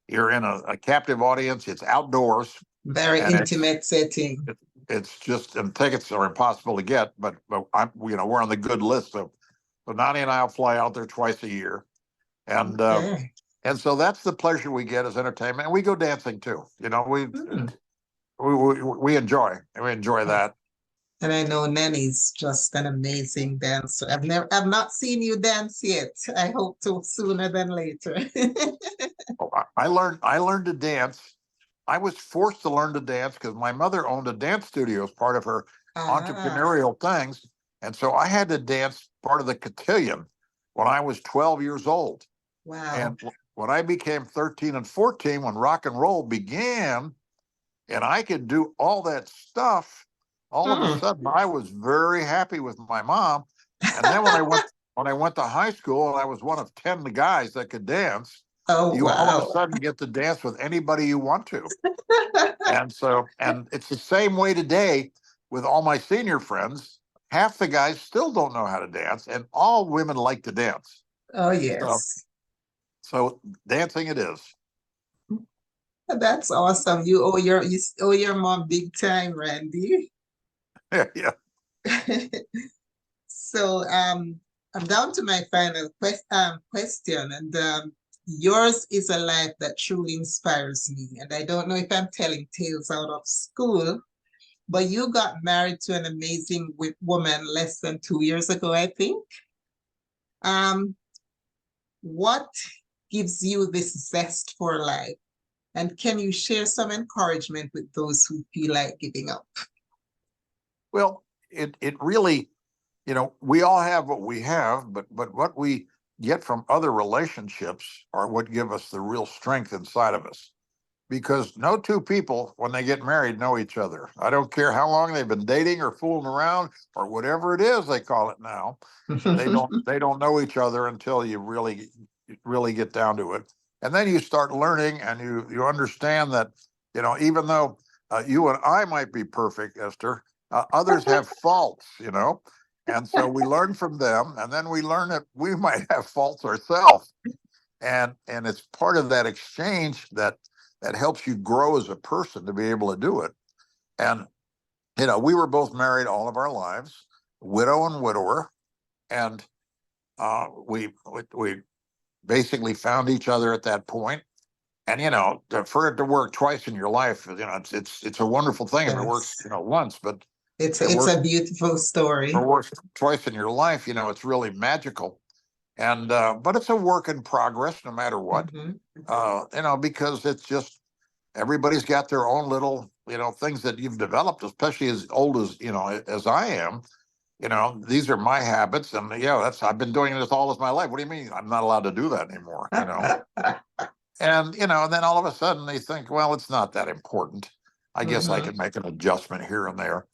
You're in a captive audience. It's outdoors, Very and intimate setting. it's just and tickets are impossible to get. But I'm we're on the good list. So Nani and I'll fly out there twice a year, and Okay. so that's the pleasure we get as entertainment. And we go dancing too. You know, Mm. we enjoy that. And I know Nanny's just an amazing dancer. I've not seen you dance yet. I hope to sooner than later. Oh, I learned to dance. I was forced to learn to dance because my mother owned a dance studio as part of her Ah, entrepreneurial things. And so I had to dance part of the cotillion when I was 12 years old. wow. And when I became 13 and 14, when rock and roll began, and I could do all that stuff, all of a Mm. sudden I was very happy with my mom. And then when I went to high school and I was one of 10 guys that could dance, Oh, you all of a wow. sudden get to dance with anybody you want to. And it's the same way today with all my senior friends. Half the guys still don't know how to dance, and all women like to dance. Oh, So, yes. so dancing it is. That's awesome. You owe your mom big time, Randy. Yeah. So I'm down to my final question, and yours is a life that truly inspires me. And I don't know if I'm telling tales out of school, but you got married to an amazing woman less than 2 years ago, I think. Um, what gives you this zest for life? And can you share some encouragement with those who feel like giving up? Well, it really, we all have what we have, but what we get from other relationships are what give us the real strength inside of us. Because no two people, when they get married, know each other. I don't care how long they've been dating or fooling around or whatever it is they call it now. They don't know each other until you really get down to it. And then you start learning and you understand that, even though you and I might be perfect, Esther, others have faults. And so we learn from them, and then we learn that we might have faults ourselves. And it's part of that exchange that helps you grow as a person to be able to do it. And we were both married all of our lives, widow and widower, and we basically found each other at that point. And for it to work twice in your life, it's a wonderful thing if it works, Yes. once, but It's it it's works, a beautiful story. it works twice in your life. It's really magical. And but it's a work in progress, no matter what. Mhm. Because it's just everybody's got their own little, things that you've developed, especially as old as I am. These are my habits, and I've been doing this all of my life. What do you mean I'm not allowed to do that anymore? And then all of a sudden they think, well, it's not that important. I guess I Mhm. can make an adjustment here and there.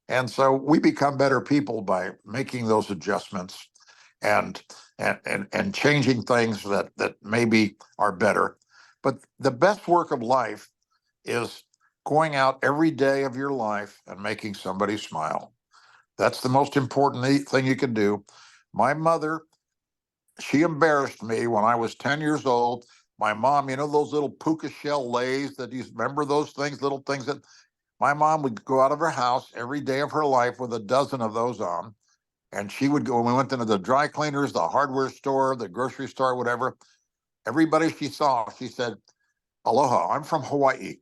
And so we become better people by making those adjustments and and changing things that maybe are better. But the best work of life is going out every day of your life and making somebody smile. That's the most important thing you can do. My mother, she embarrassed me when I was 10 years old. My mom, those little puka shell lays that you remember, those things, little things that my mom would go out of her house every day of her life with a dozen of those on. And she would go, when we went into the dry cleaners, the hardware store, the grocery store, whatever, everybody she saw, she said, aloha, I'm from Hawaii.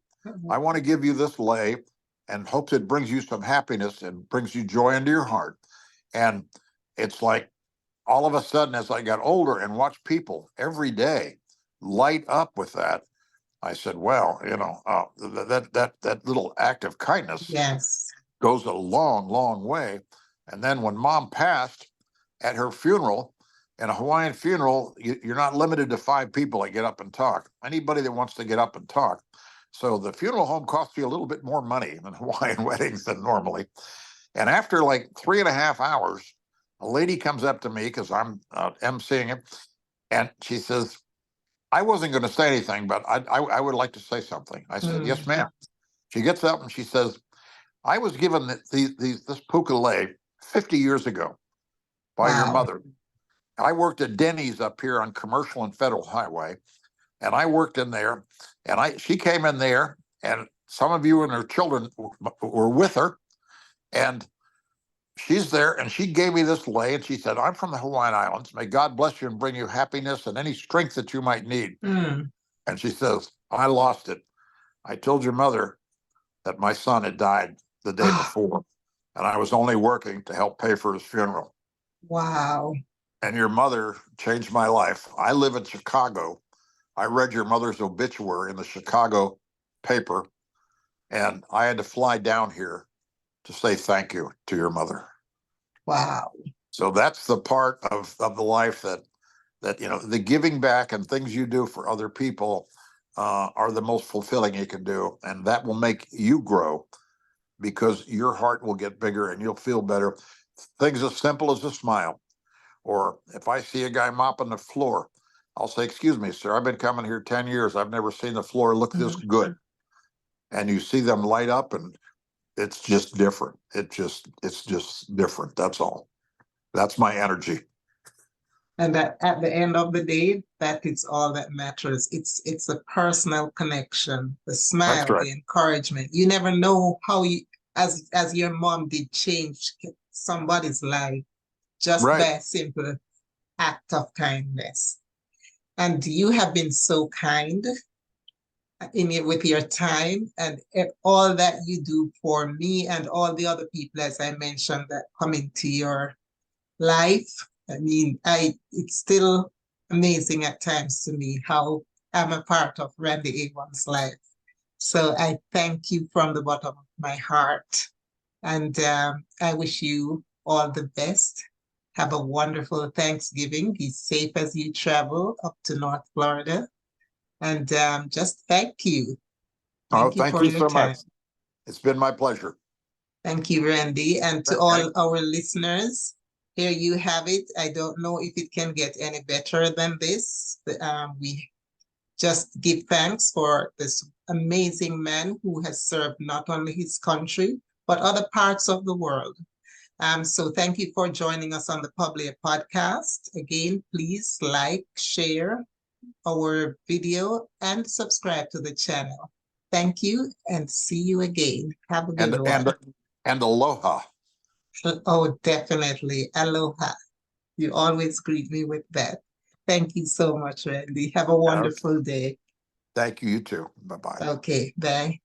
I want to give you this lei and hopes it brings you some happiness and brings you joy into your heart. And it's like all of a sudden, as I got older and watched people every day light up with that, I said, well, that little act of kindness Yes. goes a long, long way. And then when mom passed, at her funeral, in a Hawaiian funeral, you're not limited to 5 people that get up and talk. Anybody that wants to get up and talk. So the funeral home costs you a little bit more money than Hawaiian weddings than normally. And after like 3.5 hours, a lady comes up to me because I'm emceeing it, and she says, I wasn't going to say anything, but I would like to say something. I said, yes, ma'am. She gets up and she says, I was given this puka lei 50 years ago by your Wow. mother. I worked at Denny's up here on Commercial and Federal Highway, and I worked in there. And she came in there, and some of you and her children were with her, and she's there, and she gave me this lei, and she said, I'm from the Hawaiian Islands. May God bless you and bring you happiness and any strength that you might need. Mm. And she says, I lost it. I told your mother that my son had died the day Ah, before, and I was only working to help pay for his funeral. wow. And your mother changed my life. I live in Chicago. I read your mother's obituary in the Chicago paper, and I had to fly down here to say thank you to your mother. Wow. So that's the part of the life that the giving back and things you do for other people are the most fulfilling you can do, and that will make you grow because your heart will get bigger and you'll feel better. Things as simple as a smile, or if I see a guy mopping the floor, I'll say, "Excuse me, sir, I've been coming here 10 years. I've never seen the floor look this good." And you see them light up, and it's just different. It's just different. That's all. That's my energy. And that at the end of the day, that is all that matters. It's a personal connection, the That's smile, right. the encouragement. You never know how you, as your mom did, change somebody's life just by Right. a simple act of kindness. And you have been so kind in it with your time and all that you do for me and all the other people, as I mentioned, that come into your life. I mean, it's still amazing at times to me how I'm a part of Randy Avon's life. So I thank you from the bottom of my heart. And I wish you all the best. Have a wonderful Thanksgiving. Be safe as you travel up to North Florida. And just thank you. Oh, Thank you thank for you your so much. time. It's been my pleasure. Thank you, Randy. And to And all our listeners, here you have it. I don't know if it can get any better than this. We just give thanks for this amazing man who has served not only his country, but other parts of the world. So thank you for joining us on the Public podcast. Again, please like, share, our video and subscribe to the channel. Thank you and see you again. Have a good one. And aloha. Oh, definitely. Aloha. You always greet me with that. Thank you so much, Randy. Have a wonderful day. Thank you, you too. Bye-bye. Okay, bye.